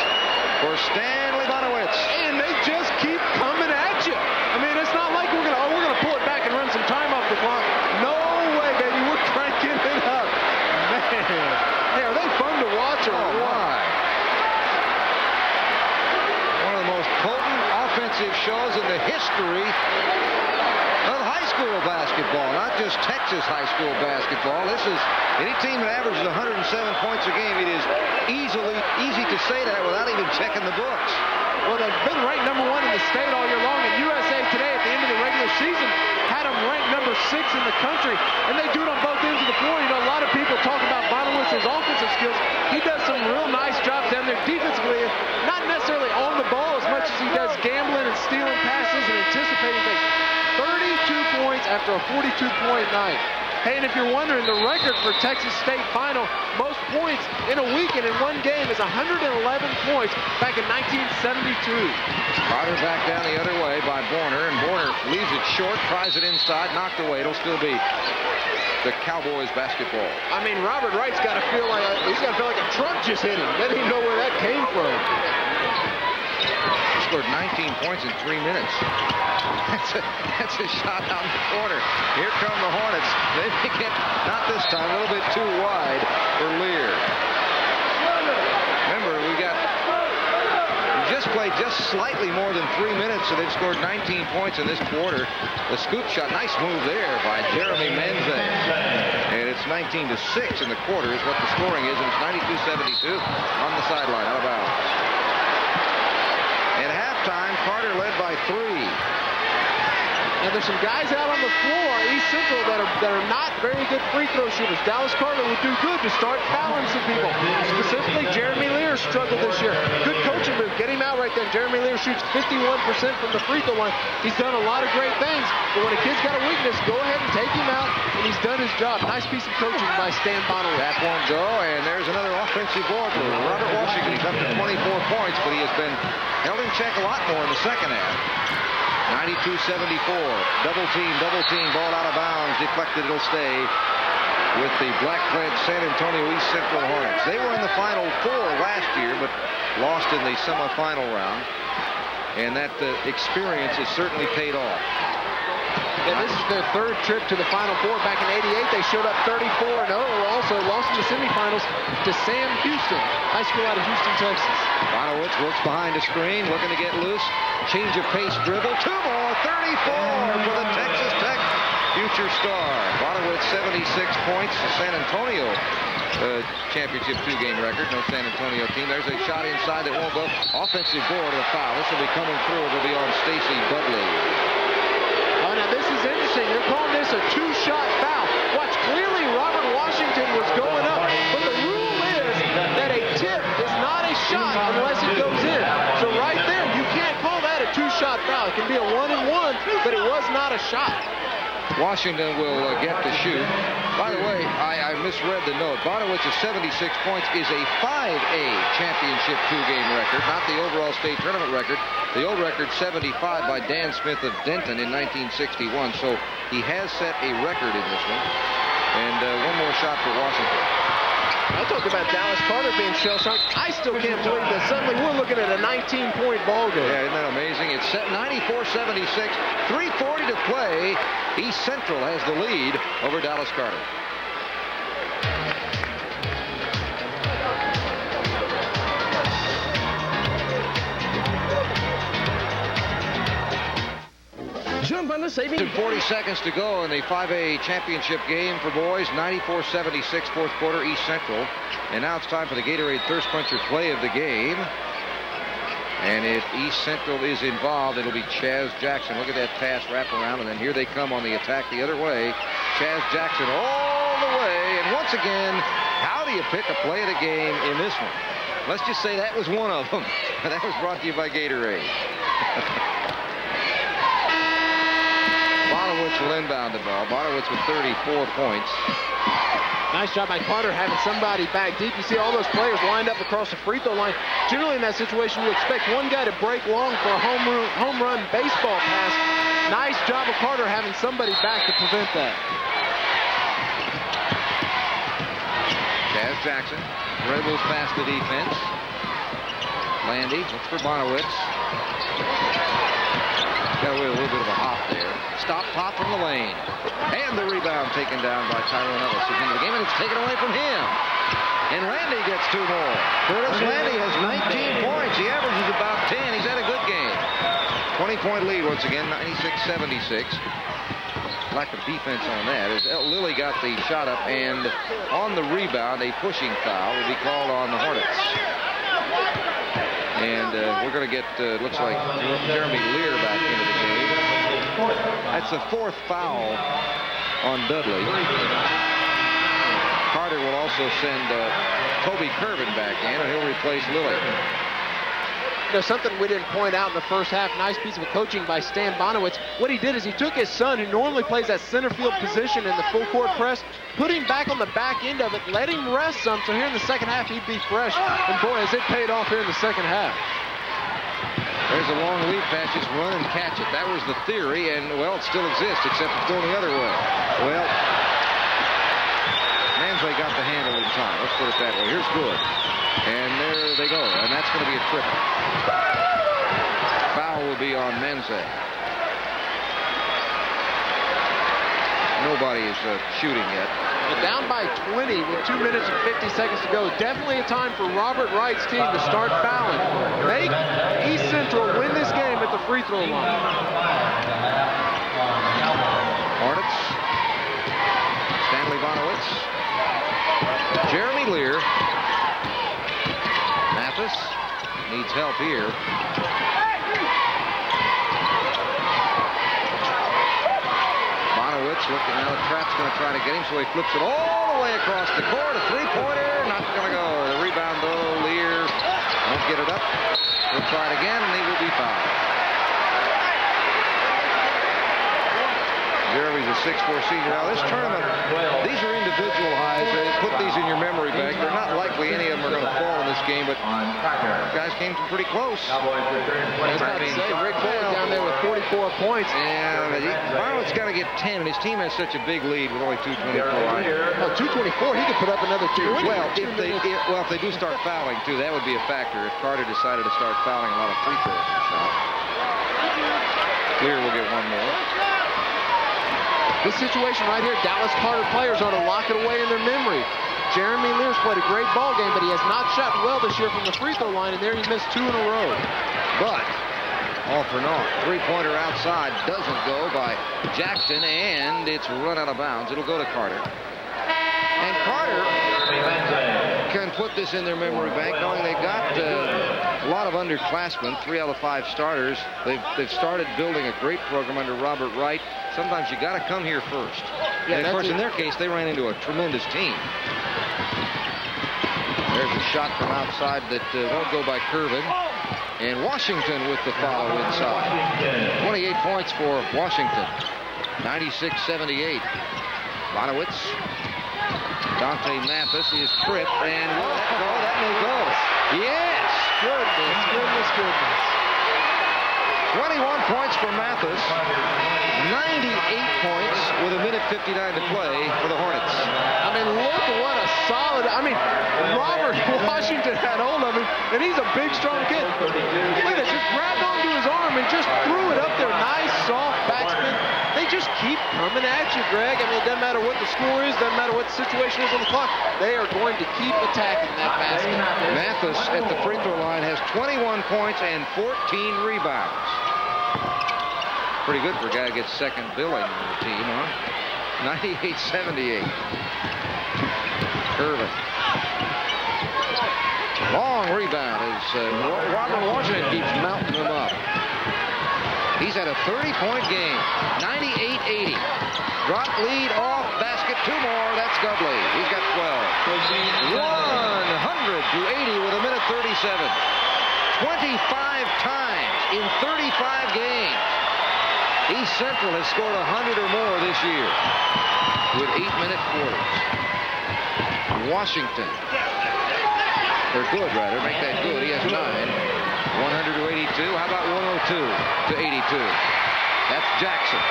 [SPEAKER 1] for Stanley Bonewitz.
[SPEAKER 4] And they just keep coming at you. I mean, it's not like we're gonna pull it back and run some time off the clock. No way, baby. We're cranking it up. Man. Hey, are they fun to watch or
[SPEAKER 1] what? One of the most potent offensive shows in the history of high school basketball, not just Texas high school basketball. This is any team that averages 107 points a game. It is easy to say that without even checking the books.
[SPEAKER 4] Well, they've been ranked number 1 in the state all year long, and USA Today at the end of the regular season had them ranked number 6 in the country, and they do it on both ends of the floor. You know, a lot of people talk about Bonewitz's offensive skills. He does some real nice jobs down there defensively, not necessarily on the ball as much as he does gambling and stealing passes and anticipating things. 32 points after a 42-point night. Hey, and if you're wondering, the record for Texas State final, most points in a weekend in one game is 111 points back in 1972.
[SPEAKER 1] Carter back down the other way by Borner, and Borner leaves it short, tries it inside, knocked away. It'll still be the Cowboys basketball.
[SPEAKER 4] I mean, Robert Wright's got to feel like a truck just hit him. Doesn't even know where that came from.
[SPEAKER 1] He scored 19 points in 3 minutes. That's a shot out in the corner. Here come the Hornets. They get, not this time, a little bit too wide for Lear. Remember, we just played just slightly more than 3 minutes, so they've scored 19 points in this quarter. The scoop shot, nice move there by Jeremy Menze. And it's 19-6 in the quarter is what the scoring is, and it's 92-72 on the sideline, out of bounds. At halftime, Carter led by 3.
[SPEAKER 4] And there's some guys out on the floor, East Central, that are not very good free throw shooters. Dallas Carter would do good to start fouling some people. Specifically, Jeremy Lear struggled this year. Good coaching move. Get him out right there. Jeremy Lear shoots 51% from the free throw line. He's done a lot of great things, but when a kid's got a weakness, go ahead and take him out, and he's done his job. Nice piece of coaching by Stan Bonewitz.
[SPEAKER 1] That won't go, and there's another offensive board for Robert Washington. He's up to 24 points, but he has been held in check a lot more in the second half. 92-74. Double team, ball out of bounds. Deflected, it'll stay with the black-clad San Antonio East Central Hornets. They were in the Final Four last year, but lost in the semifinal round. And that experience has certainly paid off.
[SPEAKER 4] And this is their third trip to the Final Four. Back in '88, they showed up 34-0. Also lost in the semifinals to Sam Houston, high school out of Houston, Texas.
[SPEAKER 1] Bonewitz works behind the screen, looking to get loose. Change of pace dribble. 2 more. 34 for the Texas Tech future star. Bonewitz 76 points. The San Antonio championship 2-game record. No San Antonio team. There's a shot inside that won't go. Offensive board and a foul. This will be coming through. It'll be on Stacey Budley.
[SPEAKER 4] Oh, now this is interesting. They're calling this a 2-shot foul. Watch, clearly Robert Washington was going up, but the rule is that a tip is not a shot unless it goes in. So right there, you can't call that a 2-shot foul. It can be a 1-and-1, but it was not a shot.
[SPEAKER 1] Washington will get to shoot. By the way, I misread the note. Bonewitz's 76 points is a 5A championship 2-game record, not the overall state tournament record. The old record 75 by Dan Smith of Denton in 1961. So he has set a record in this one. And one more shot for Washington.
[SPEAKER 4] I talked about Dallas Carter being shell-shocked. I still can't believe that suddenly we're looking at a 19-point ball game.
[SPEAKER 1] Yeah, isn't that amazing? It's set 94-76, 3:40 to play. East Central has the lead over Dallas Carter.
[SPEAKER 5] Jump on the saving.
[SPEAKER 1] 40 seconds to go in the 5A championship game for boys. 94-76 fourth quarter, East Central. And now it's time for the Gatorade Thirst Quencher play of the game. And if East Central is involved, it'll be Chaz Jackson. Look at that pass wrap around, and then here they come on the attack the other way. Chaz Jackson all the way. And once again, how do you pick a play of the game in this one? Let's just say that was one of them. That was brought to you by Gatorade. Bonewitz will inbound the ball. Bonewitz with 34 points.
[SPEAKER 4] Nice job by Carter having somebody back deep. You see all those players lined up across the free throw line. Generally in that situation, you expect one guy to break long for a home run baseball pass. Nice job of Carter having somebody back to prevent that.
[SPEAKER 1] Chaz Jackson dribbles past the defense. Landy looks for Bonewitz. Got away with a little bit of a hop there. Stop pop from the lane. And the rebound taken down by Tyrone Ellis at the end of the game, and it's taken away from him. And Landy gets 2 more. Curtis Landy has 19 points. He averages about 10. He's had a good game. 20-point lead once again, 96-76. Lack of defense on that. As Lilly got the shot up, and on the rebound, a pushing foul will be called on the Hornets. And we're going to get, looks like, Jeremy Lear back into the game. That's the 4th foul on Dudley. Carter will also send Toby Curvin back in, and he'll replace Lilly.
[SPEAKER 4] There's something we didn't point out in the first half. Nice piece of coaching by Stan Bonewitz. What he did is he took his son, who normally plays that center field position in the full court press, put him back on the back end of it, let him rest some, so here in the second half he'd be fresh. And boy, has it paid off here in the second half.
[SPEAKER 1] There's a long lead pass, just run and catch it. That was the theory, and, well, it still exists, except it's going the other way. Well, Mansley got the handle in time. Let's put it that way. Here's good. And there they go, and that's going to be a triple. foul will be on Menze. Nobody is shooting yet.
[SPEAKER 4] But down by 20 with 2 minutes and 50 seconds to go. Definitely a time for Robert Wright's team to start fouling. Make East Central win this game at the free throw line.
[SPEAKER 1] Hornets. Stanley Bonewitz. Jeremy Lear. Mathis needs help here. Bonewitz looking now. The trap's going to try to get him, so he flips it all the way across the court. A three-pointer, not going to go. The rebound, though, Lear won't get it up. He'll try it again, and he will be fouled. Jeremy's a 6'4" senior. Now, this tournament, these are individual highs. They put these in your memory bank. They're not likely any of them are going to fall in this game, but guys came from pretty close.
[SPEAKER 4] I was about to say, Rick Boyd down there with 44 points.
[SPEAKER 1] And Bonewitz got to get 10, and his team has such a big lead with only 2:24.
[SPEAKER 4] Oh, 2:24, he could put up another 2.
[SPEAKER 1] Well, if they do start fouling, too, that would be a factor. If Carter decided to start fouling a lot of free throws and shot. Clear will get one more.
[SPEAKER 4] This situation right here, Dallas Carter players are to lock it away in their memory. Jeremy Lear's played a great ball game, but he has not shot well this year from the free throw line, and there he missed 2 in a row.
[SPEAKER 1] But all for naught. Three-pointer outside doesn't go by Jackson, and it's run out of bounds. It'll go to Carter. And Carter can put this in their memory bank, knowing they got a lot of underclassmen, 3 out of 5 starters. They've started building a great program under Robert Wright. Sometimes you got to come here first. Yeah, and of course, in their case, they ran into a tremendous team. There's a shot from outside that won't go by Curvin. And Washington with the follow inside. 28 points for Washington. 96-78. Bonewitz. Donte Mathis is tripped, and will that go? That may go. Yes!
[SPEAKER 4] Goodness.
[SPEAKER 1] 21 points for Mathis. 98 points with 1:59 to play for the Hornets.
[SPEAKER 4] I mean, look at what a solid... I mean, Robert Washington had hold of him, and he's a big, strong kid. Look at it. Just grabbed onto his arm and just threw it up there. Nice, soft backspin. They just keep coming at you, Greg. I mean, it doesn't matter what the score is, doesn't matter what the situation is on the clock. They are going to keep attacking that basket.
[SPEAKER 1] Mathis at the free throw line has 21 points and 14 rebounds. Pretty good for a guy who gets second billing on the team, huh? 98-78. Curvin. Long rebound as Robert Washington keeps mounting them up. He's had a 30-point game. 98-80. Drop lead off basket. 2 more. That's Dudley. He's got 12. 100-80 with 1:37. 25 times in 35 games. East Central has scored 100 or more this year with 8-minute quarters. Washington. They're good, rather. Make that good. He has 9. 100-82. How about 102-82? That's Jackson.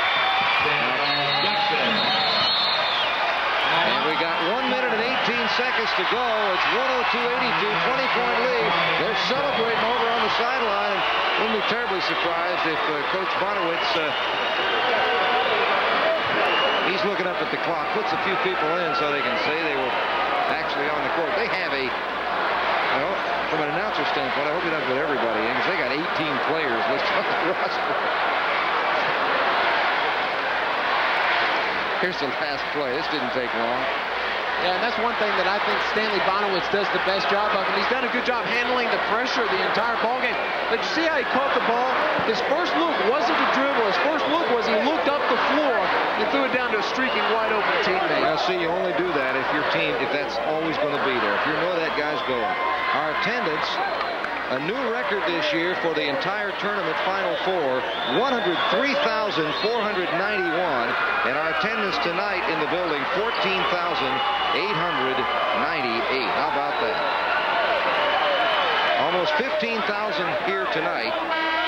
[SPEAKER 1] And we got 1 minute and 18 seconds to go. It's 102-82, 20-point lead. They're celebrating over on the sideline. Wouldn't be terribly surprised if Coach Bonewitz, he's looking up at the clock, puts a few people in so they can say they were actually on the court. They have a, well, from an announcer standpoint, I hope he doesn't put everybody in, because they got 18 players listed on the roster. Here's the last play. This didn't take long.
[SPEAKER 4] Yeah, and that's one thing that I think Stanley Bonewitz does the best job of, and he's done a good job handling the pressure the entire ballgame. But you see how he caught the ball? His first look wasn't to dribble. His first look was he looked up the floor and threw it down to a streaking wide-open teammate.
[SPEAKER 1] Now, see, you only do that if your team, if that's always going to be there. If you know that guy's going. Our attendance, a new record this year for the entire tournament Final Four, 103,491. And our attendance tonight in the building, 14,898. How about that? Almost 15,000 here tonight.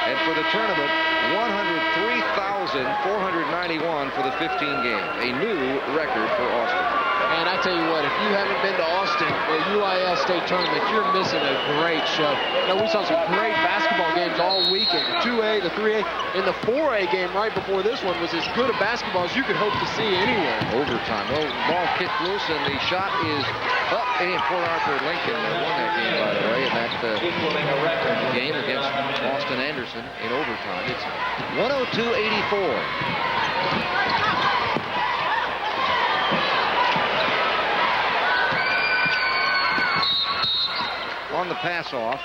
[SPEAKER 1] And for the tournament, 103,491 for the 15 games. A new record for Austin.
[SPEAKER 4] And I tell you what, if you you haven't been to Austin, the UIL state tournament, you're missing a great show. We saw some great basketball games all weekend. The 2A, the 3A, and the 4A game right before this one was as good a basketball as you could hope to see anywhere.
[SPEAKER 1] Overtime. Well, ball kicked loose, and the shot is up. And Port Arthur Lincoln won that game, by the way, in that game against Austin Anderson in overtime. It's 102-84. On the pass off,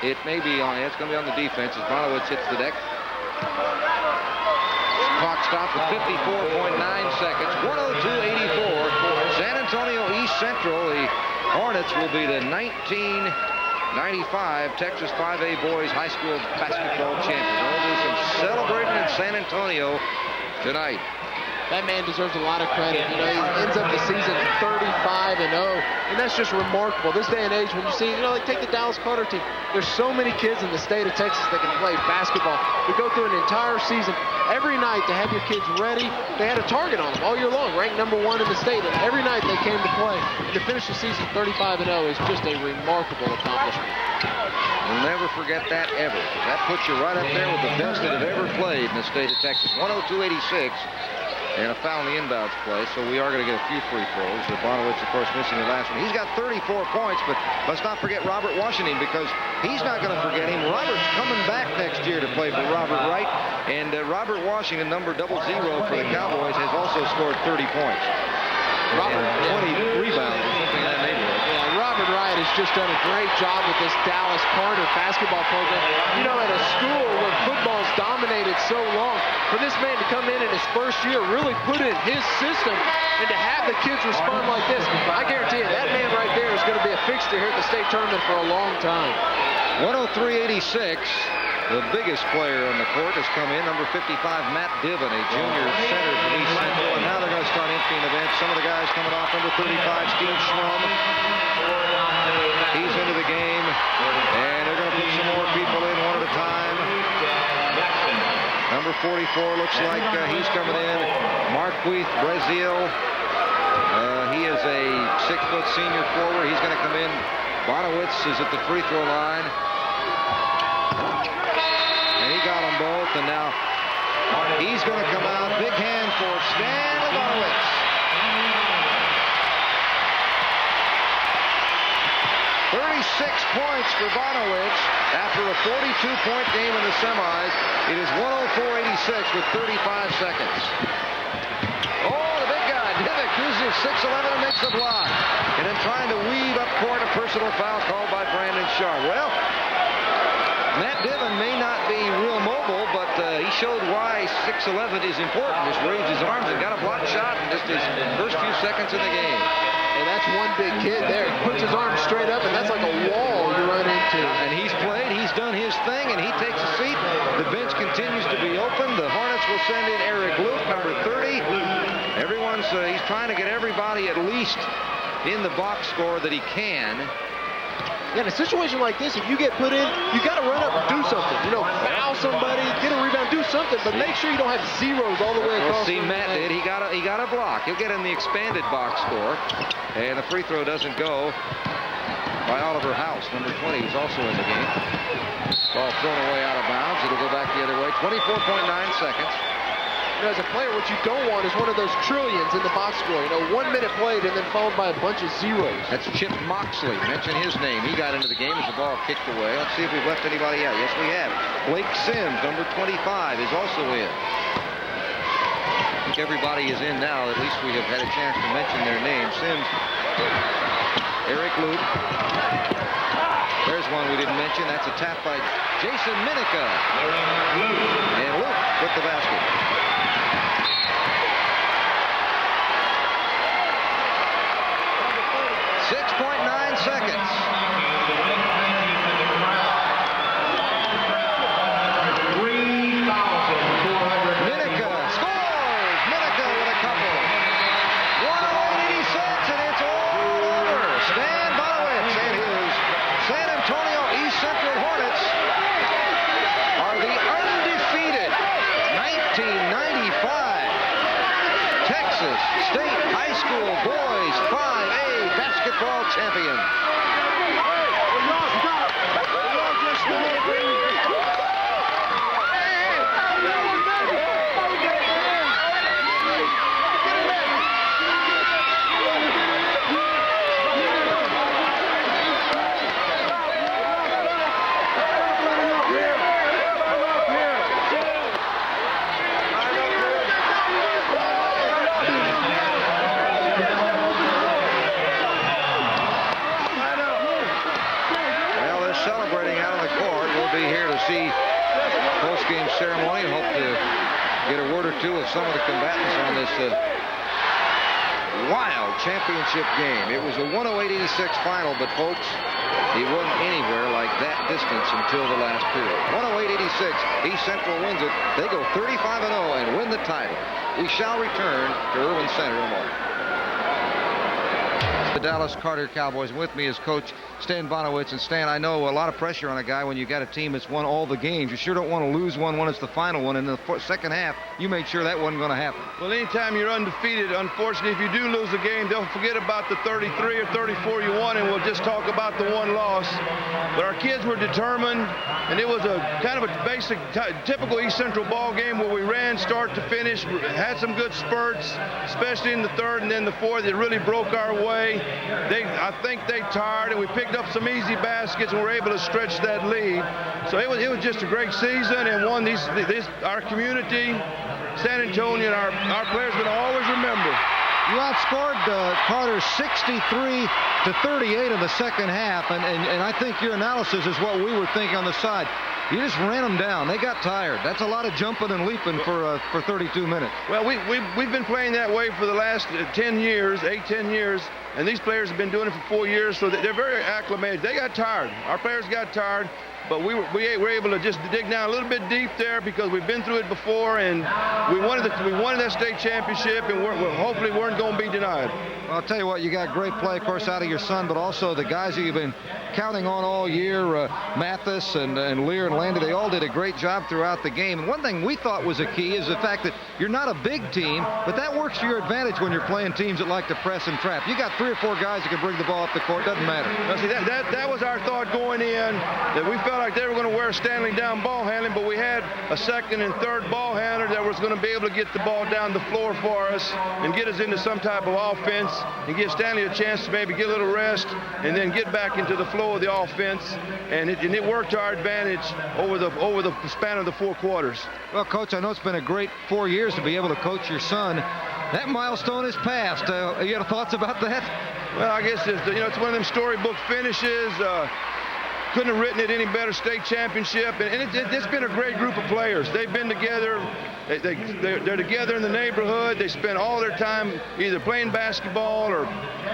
[SPEAKER 1] it may be on. It's going to be on the defense as Bonewitz hits the deck. Clock stops at 54.9 seconds. 102-84. San Antonio East Central. The Hornets will be the 1995 Texas 5A Boys High School Basketball Champions. We'll do some celebrating in San Antonio tonight.
[SPEAKER 4] That man deserves a lot of credit. He ends up the season 35-0, and that's just remarkable. This day and age, when you see, like take the Dallas Carter team. There's so many kids in the state of Texas that can play basketball. We go through an entire season every night to have your kids ready. They had a target on them all year long, ranked #1 in the state, and every night they came to play. And to finish the season 35-0 is just a remarkable accomplishment.
[SPEAKER 1] We'll never forget that ever. That puts you right up there with the best that have ever played in the state of Texas. 102-86. And a foul in the inbounds play, so we are going to get a few free throws. Bonewitz, of course, missing the last one. He's got 34 points, but let's not forget Robert Washington, because he's not going to forget him. Robert's coming back next year to play for Robert Wright, and Robert Washington, number 00 for the Cowboys, has also scored 30 points. Robert, 20 rebounds or something in that neighborhood.
[SPEAKER 4] Yeah, Robert Wright has just done a great job with this Dallas Carter basketball program. At a school where football's dominated so long, for this man to come in his first year, really put in his system, and to have the kids respond like this, I guarantee you that man right there is going to be a fixture here at the state tournament for a long time.
[SPEAKER 1] 103-86. The biggest player on the court has come in, number 55, Matt Diven, a junior center for East Central, and now they're going to start emptying the bench. Some of the guys coming off, number 35, Steve Schrum. He's into the game, and they're going to put some more people in one at a time. Number 44 looks like he's coming in. Marquith Brazil. He is a 6-foot senior forward. He's going to come in. Bonewitz is at the free throw line. And he got them both, and now he's going to come out. Big hand for Stanley Bonewitz. 36 points for Bonewitz after a 42-point game in the semis. It is 104-86 with 35 seconds. Oh, the big guy, Divick, uses 6'11" and makes the block. And then trying to weave up court, a personal foul called by Brandon Sharp. Well, Matt Diven may not be real mobile, but he showed why 6'11" is important. Just raised his arms and got a block shot in just his first few seconds in the game.
[SPEAKER 4] And that's one big kid there. He puts his arms straight up, and that's like a wall you run into.
[SPEAKER 1] And he's played, he's done his thing, and he takes a seat. The bench continues to be open. The Hornets will send in Eric Luke, number 30. He's trying to get everybody at least in the box score that he can.
[SPEAKER 4] Yeah, in a situation like this, if you get put in, you got to run up and do something. Foul somebody, get a rebound, do something, but make sure you don't have zeros all the way across.
[SPEAKER 1] See, Matt did. He got a block. He'll get in the expanded box score, and the free throw doesn't go by Oliver House, number 20, who's also in the game. Ball thrown away out of bounds. It'll go back the other way. 24.9 seconds.
[SPEAKER 4] As a player, what you don't want is one of those trillions in the box score. 1 minute played and then followed by a bunch of zeros.
[SPEAKER 1] That's Chip Moxley. Mention his name. He got into the game as the ball kicked away. Let's see if we've left anybody out. Yes, we have. Blake Sims, number 25, is also in. I think everybody is in now. At least we have had a chance to mention their names. Sims, Eric Luke. There's one we didn't mention. That's a tap by Jason Minica. And Luke with the basket. 6.9 seconds. Minica scores. Minica with a couple. 108-86, and it's all over. Stan Bonewitz and his San Antonio East Central Hornets are the undefeated 1995 Texas State High School Boys 5A morning. Hope to get a word or two of some of the combatants on this wild championship game. It was a 108-86 final, but folks, he wasn't anywhere like that distance until the last period. 108-86, East Central wins it. They go 35-0 and win the title. We shall return to Irwin Center tomorrow. The Dallas Carter Cowboys. With me is Coach Stan Bonewitz. And Stan, I know a lot of pressure on a guy when you got a team that's won all the games. You sure don't want to lose one when it's the final one. In the second half, you made sure that wasn't going to happen.
[SPEAKER 6] Well, anytime you're undefeated, unfortunately, if you do lose a game, they'll forget about the 33 or 34 you won, and we'll just talk about the one loss. But our kids were determined, and it was a kind of a basic, typical East Central ball game where we ran start to finish, had some good spurts, especially in the third and then the fourth. It really broke our way. I think they tired, and we picked up some easy baskets and were able to stretch that lead. So it was just a great season, and one our community, San Antonio, and our players are going to always remember.
[SPEAKER 1] You outscored Carter 63-38 in the second half, and I think your analysis is what we were thinking on the side. You just ran them down. They got tired. That's a lot of jumping and leaping for 32 minutes.
[SPEAKER 6] Well, we've been playing that way for the last 10 years, 10 years, and these players have been doing it for 4 years, so they're very acclimated. They got tired. Our players got tired, but we were able to just dig down a little bit deep there because we've been through it before, and we wanted that state championship, and hopefully weren't going to be denied.
[SPEAKER 1] Well, I'll tell you what, you got great play, of course, out of your son, but also the guys that you've been counting on all year, Mathis and Lear and Landy, they all did a great job throughout the game. And one thing we thought was a key is the fact that you're not a big team, but that works to your advantage when you're playing teams that like to press and trap. You got 3 or 4 guys that can bring the ball up the court, doesn't matter.
[SPEAKER 6] Now, see, that was our thought going in, that we felt like they were going to wear Stanley down ball handling, but we had a second and third ball handler that was going to be able to get the ball down the floor for us and get us into some type of offense and give Stanley a chance to maybe get a little rest and then get back into the flow of the offense, and it worked to our advantage over the span of the 4 quarters.
[SPEAKER 1] Well, Coach, I know it's been a great 4 years to be able to coach your son. That milestone is passed. You got thoughts about that?
[SPEAKER 6] Well, I guess it's one of them storybook finishes. Couldn't have written it any better, state championship, and it's been a great group of players. They've been together. They're together in the neighborhood. They spend all their time either playing basketball or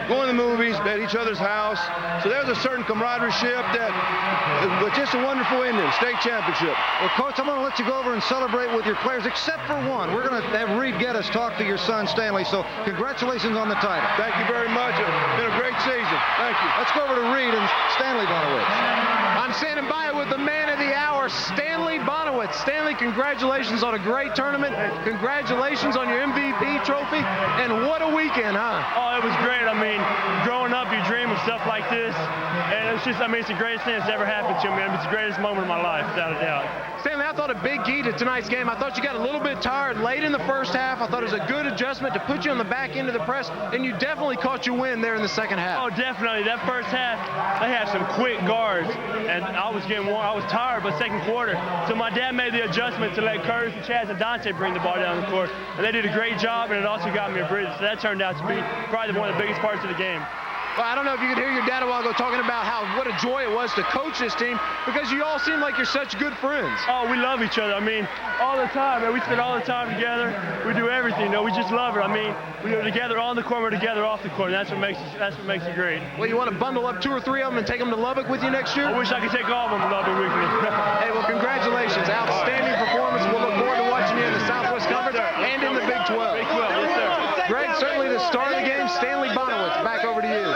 [SPEAKER 6] going to the movies at each other's house. So there's a certain camaraderie that was just a wonderful ending, state championship.
[SPEAKER 1] Well, Coach, I'm going to let you go over and celebrate with your players, except for one. We're going to have Reed Geddes talk to your son, Stanley. So congratulations on the title.
[SPEAKER 6] Thank you very much. It's been a great season. Thank you.
[SPEAKER 1] Let's go over to Reed and Stanley Bonewitz.
[SPEAKER 2] I'm standing by with the man of the hour, Stanley Bonewitz. Stanley, congratulations on a great tournament. Congratulations on your MVP trophy. And what a weekend, huh?
[SPEAKER 7] Oh, it was great. I mean, growing up, you dream of stuff like this. And it's the greatest thing that's ever happened to me. It's the greatest moment of my life, without a doubt.
[SPEAKER 2] Stanley, I thought a big key to tonight's game. I thought you got a little bit tired late in the first half. I thought it was a good adjustment to put you on the back end of the press, and you definitely caught your win there in the second half.
[SPEAKER 7] Oh, definitely. That first half, they had some quick guards, and I was getting warm. I was tired, but second quarter. So my dad made the adjustment to let Curtis and Chaz and Donte bring the ball down the court, and they did a great job, and it also got me a breather. So that turned out to be probably one of the biggest parts of the game.
[SPEAKER 2] Well, I don't know if you could hear your dad a while ago talking about what a joy it was to coach this team because you all seem like you're such good friends.
[SPEAKER 7] Oh, we love each other. I mean, all the time, man. We spend all the time together. We do everything. We just love it. I mean, we are together on the court, we're together off the court, and that's what makes it great.
[SPEAKER 2] Well, you want to bundle up 2 or 3 of them and take them to Lubbock with you next year?
[SPEAKER 7] I wish I could take all of them to Lubbock with me.
[SPEAKER 2] Hey, well, congratulations. Outstanding performance. We'll look forward to watching you in the Southwest Conference and in the Big 12.
[SPEAKER 7] Big 12, yes, sir.
[SPEAKER 2] Greg, certainly the star of the game, Stanley Bonewitz. Back over to you.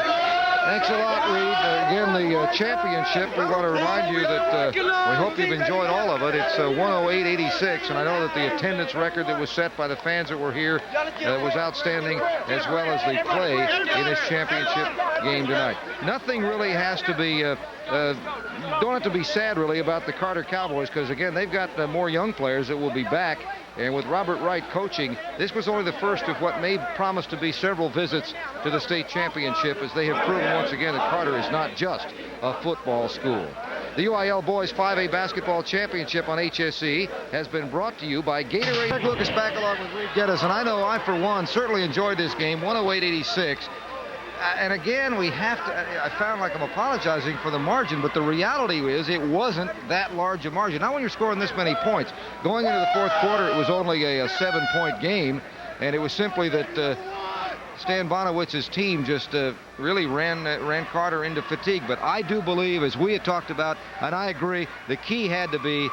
[SPEAKER 1] Thanks a lot, Reed. Again, the championship, we want to remind you that we hope you've enjoyed all of it. It's 108-86, and I know that the attendance record that was set by the fans that were here was outstanding, as well as the play in this championship game tonight. Nothing really has to be, don't have to be sad, really, about the Carter Cowboys, because, again, they've got more young players that will be back. And with Robert Wright coaching, this was only the first of what may promise to be several visits to the state championship, as they have proven once again that Carter is not just a football school. The UIL Boys 5A Basketball Championship on HSE has been brought to you by Gatorade. Greg Lucas back along with Reed Geddes, and I know I, for one, certainly enjoyed this game, 108-86. And again, we have to, I found like I'm apologizing for the margin, but the reality is it wasn't that large a margin. Not when you're scoring this many points. Going into the fourth quarter, it was only a 7-point game, and it was simply that Stan Bonewitz's team just really ran Carter into fatigue. But I do believe, as we had talked about, and I agree, the key had to be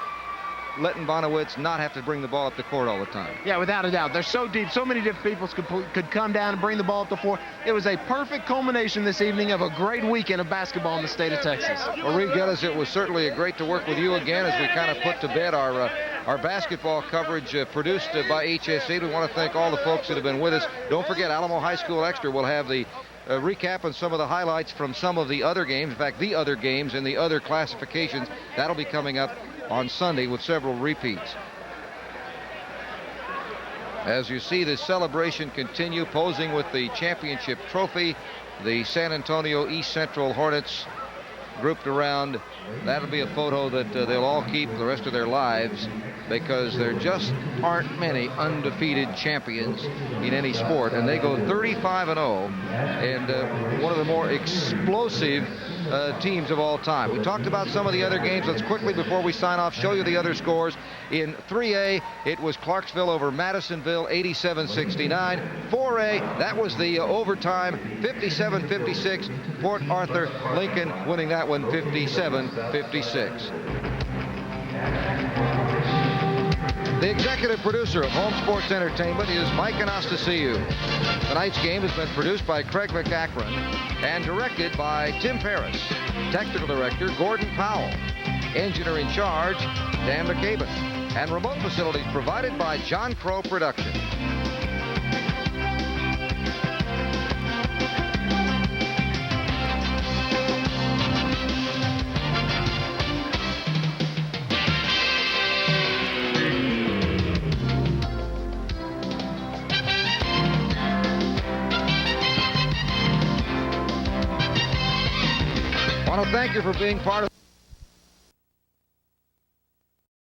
[SPEAKER 1] letting Bonewitz not have to bring the ball up the court all the time.
[SPEAKER 4] Yeah, without a doubt. They're so deep. So many different people could come down and bring the ball up the floor. It was a perfect culmination this evening of a great weekend of basketball in the state of Texas.
[SPEAKER 1] Well, Reed Geddes, it was certainly great to work with you again as we kind of put to bed our basketball coverage produced by HSC. We want to thank all the folks that have been with us. Don't forget, Alamo High School Extra will have the recap and some of the highlights from some of the other games. In fact, the other games in the other classifications. That'll be coming up on Sunday with several repeats. As you see this celebration continue, posing with the championship trophy, the San Antonio East Central Hornets grouped around. That'll be a photo that they'll all keep the rest of their lives, because there just aren't many undefeated champions in any sport, and they go 35-0 and one of the more explosive teams of all time. We talked about some of the other games. Let's quickly, before we sign off, show you the other scores. In 3A, it was Clarksville over Madisonville, 87-69. 4A, that was the overtime, 57-56. Port Arthur Lincoln winning that one, 57-56. The executive producer of Home Sports Entertainment is Mike Anastasiou. Tonight's game has been produced by Craig McAkron and directed by Tim Paris. Technical director Gordon Powell. Engineer in charge Dan McCabe. And remote facilities provided by John Crow Productions. I want to thank you for being part of